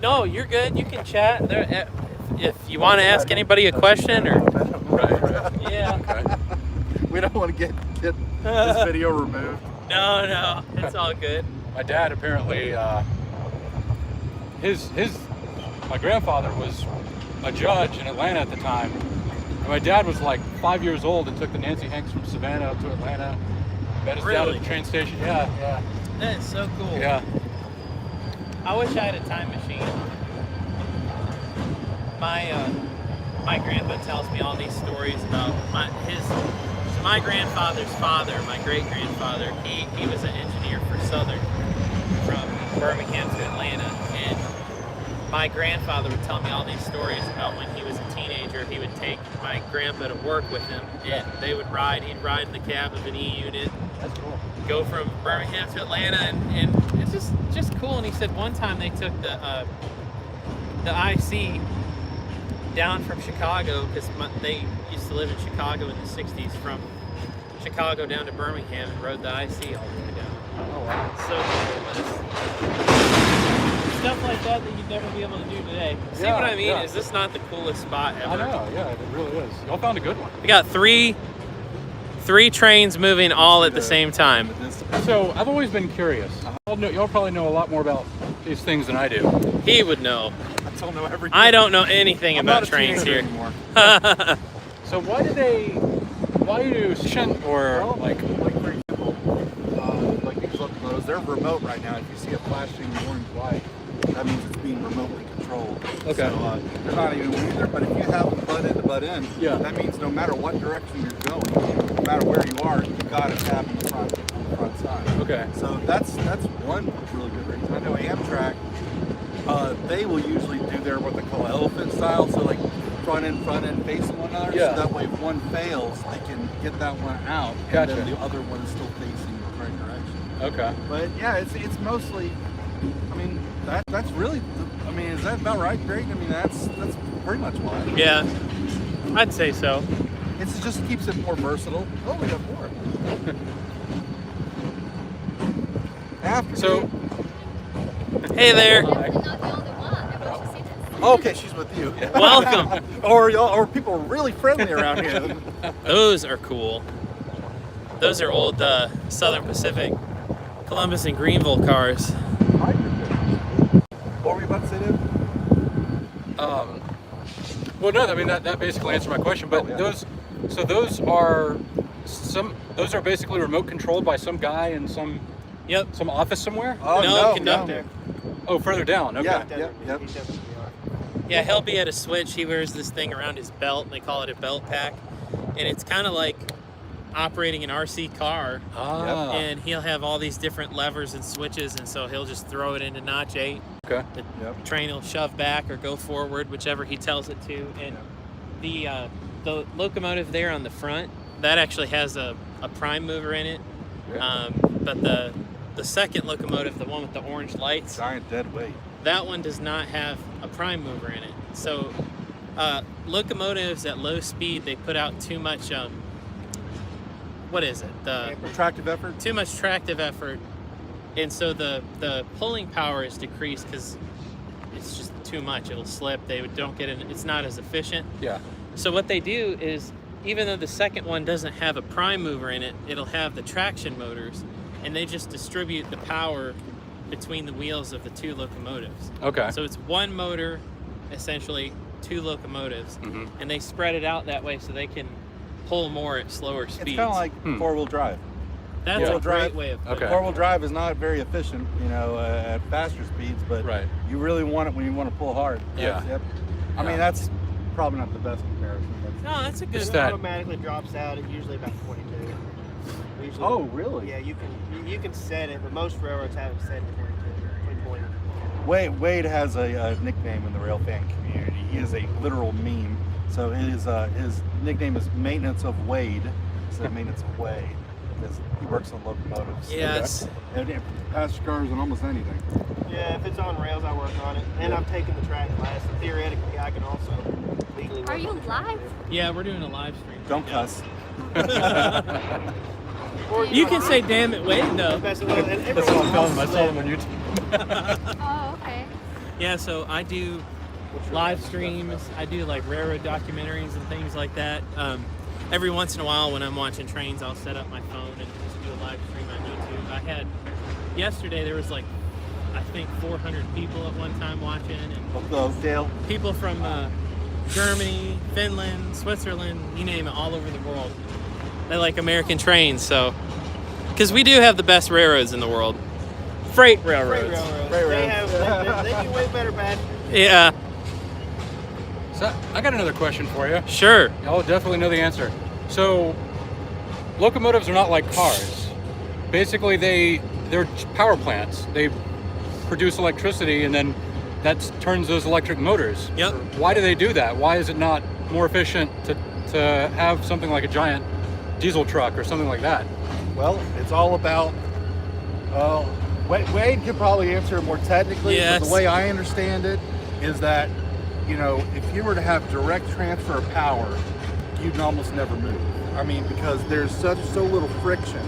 No, you're good. You can chat. If you want to ask anybody a question or. Right. Yeah. Okay. We don't want to get this video removed. No, it's all good. My dad apparently, my grandfather was a judge in Atlanta at the time. And my dad was like 5 years old and took the Nancy Hanks from Savannah to Atlanta. Met us down Really? at the train station. Yeah. That is so cool. Yeah. I wish I had a time machine. My grandpa tells me all these stories about my grandfather's father, my great grandfather. He was an engineer for Southern from Birmingham to Atlanta, and my grandfather would tell me all these stories about when he was a teenager. He would take my grandpa to work with him, and they would ride. He'd ride in the cab of an E unit. That's cool. Go from Birmingham to Atlanta, and it's just cool. And he said one time they took the IC down from Chicago, because they used to live in Chicago in the 60s, from Chicago down to Birmingham, and rode the IC all the way down. Oh wow. So cool. But stuff like that you'd never be able to do today. See Yeah, what I mean? yeah. Is this not the coolest spot ever? I know. Yeah, it really is. Y'all found a good one. We got three trains moving all at the same time. So I've always been curious. Y'all probably know a lot more about these things than I do. He would know. I don't know everything. I don't know anything I'm about not a trains teenager here. anymore. So why do station or Well, like for example, like these locomotives, they're remote right now. If you see a flashing orange light, that means it's being remotely controlled. Okay. So they're not even either. But if you have them butt in, Yeah. that means no matter what direction you're going, no matter where you are, you got a tab in the front side. Okay. So that's one really good reason. I know Amtrak, they will usually do their what they call elephant style, so like front end facing one another. Yeah. So that way if one fails, they can get that one out, Gotcha. and then the other one is still facing the correct direction. Okay. But yeah, it's mostly. I mean, that's really. I mean, is that about right, Greg? I mean, that's pretty much why. Yeah, I'd say so. It just keeps it more versatile. Oh, we got more. After. So Hey there. Definitely not the only one. Everyone should see this. Oh, okay, she's with you. Welcome. or people are really friendly around here. Those are cool. Those are old Southern Pacific, Columbus and Greenville cars. What were you about to say, Dave? well, no, I mean that basically answered my question. But Oh, yeah. those are basically remote controlled by some guy in some Yep. office somewhere. Oh, No, conductor. Oh, further down. Okay. Yeah. He definitely are. Yeah, he'll be at a switch. He wears this thing around his belt, and they call it a belt pack. And it's kind of like operating an RC car. Ah. And he'll have all these different levers and switches, and so he'll just throw it into notch 8. Okay. The Yep. train will shove back or go forward, whichever he tells it to. And the locomotive there on the front, that actually has a prime mover in it. Yeah. But the second locomotive, the one with the orange lights, Giant dead weight. that one does not have a prime mover in it. So locomotives at low speed, they put out too much what is it? Attractive effort. Too much tractive effort, and so the pulling power is decreased because it's just too much. It'll slip. They don't get it. It's not as efficient. Yeah. So what they do is, even though the second one doesn't have a prime mover in it, it'll have the traction motors, and they just distribute the power between the wheels of the two locomotives. Okay. So it's one motor, essentially 2 locomotives, Mhm. and they spread it out that way so they can pull more at slower speeds. It's kind of like four-wheel drive. That's Yeah. a great way of putting Okay. it. Four-wheel drive is not very efficient, at faster speeds, but Right. you really want it when you want to pull hard. Yeah. Yep. I Yeah. mean, that's probably not the best comparison. But... No, that's a good Just It that- automatically drops out at usually about 22. Usually, Oh, really? Yeah, you can set it, but most railroads have it set at 22. 20. Wade has a nickname in the rail fan community. He is a literal meme. So his nickname is Maintenance of Wade. So Maintenance of Wade, because he works on locomotives. Yes. And passenger cars and almost anything. Yeah, if it's on rails, I work on it, and I'm taking the track class. And theoretically, I can also legally work Are you on the track, live? too. Yeah, we're doing a live stream. Don't cuss. Or You can say "damn it, Wade" though. That's what, and That's what I'm everyone telling him. I else saw him on YouTube. Oh, okay. Yeah, so I do live streams. I do like railroad documentaries and things like that. Every once in a while when I'm watching trains, I'll set up my phone and just do a live stream on YouTube. Yesterday there was like, I think 400 people at one time watching, and Dale. people from Germany, Finland, Switzerland, you name it, all over the world. They like American trains, so, because we do have the best railroads in the world. Freight railroads. They do way better bad. Yeah, So I got another question for you. sure. Y'all definitely know the answer. So, locomotives are not like cars. Basically, they're power plants. They produce electricity, and then that turns those electric motors. Yep. Why do they do that? Why is it not more efficient to have something like a giant diesel truck or something like that? Well, it's all about. Wade could probably answer it more technically, Yes. but the way I understand it is that, you know, if you were to have direct transfer of power, you'd almost never move. I mean, because there's so little friction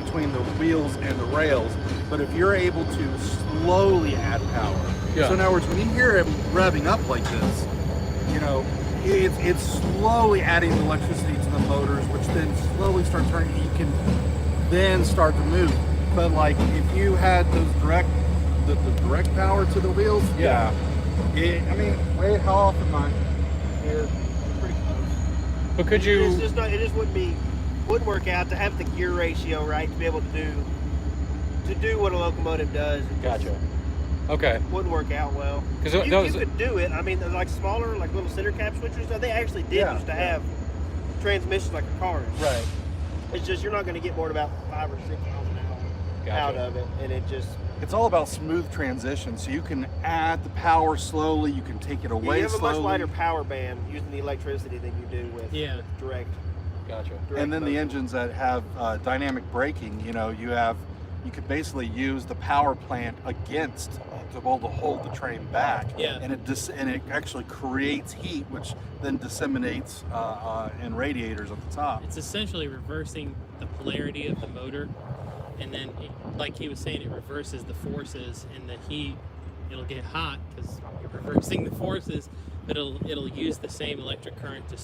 between the wheels and the rails. But if you're able to slowly add power, Yeah. so in other words, when you hear it revving up like this, you know, it's slowly adding the electricity to the motors, which then slowly start turning. You can then start to move. But like if you had those the direct power to the wheels, yeah. I mean, Wade, how often am I here? Pretty close. But could you? It's just not, it just wouldn't work out to have the gear ratio right to be able to do what a locomotive does. It just Gotcha. Okay. wouldn't work out well. Because You could do it. I mean, like smaller, like little center cap switchers. They actually did used to have transmissions like a car. Right. It's just you're not going to get more than about 5 or 6 miles an hour out of it, and it just. It's all about smooth transition. So you can add the power slowly. You can take it away You have a slowly. much lighter power band using the electricity than you do with direct. Gotcha. And then the motion. engines that have dynamic braking, you know, you could basically use the power plant against to hold the train back. Yeah. And it actually creates heat, which then disseminates in radiators at the top. It's essentially reversing the polarity of the motor, and then, like he was saying, it reverses the forces, and the heat, it'll get hot because you're reversing the forces, but it'll use the same electric current to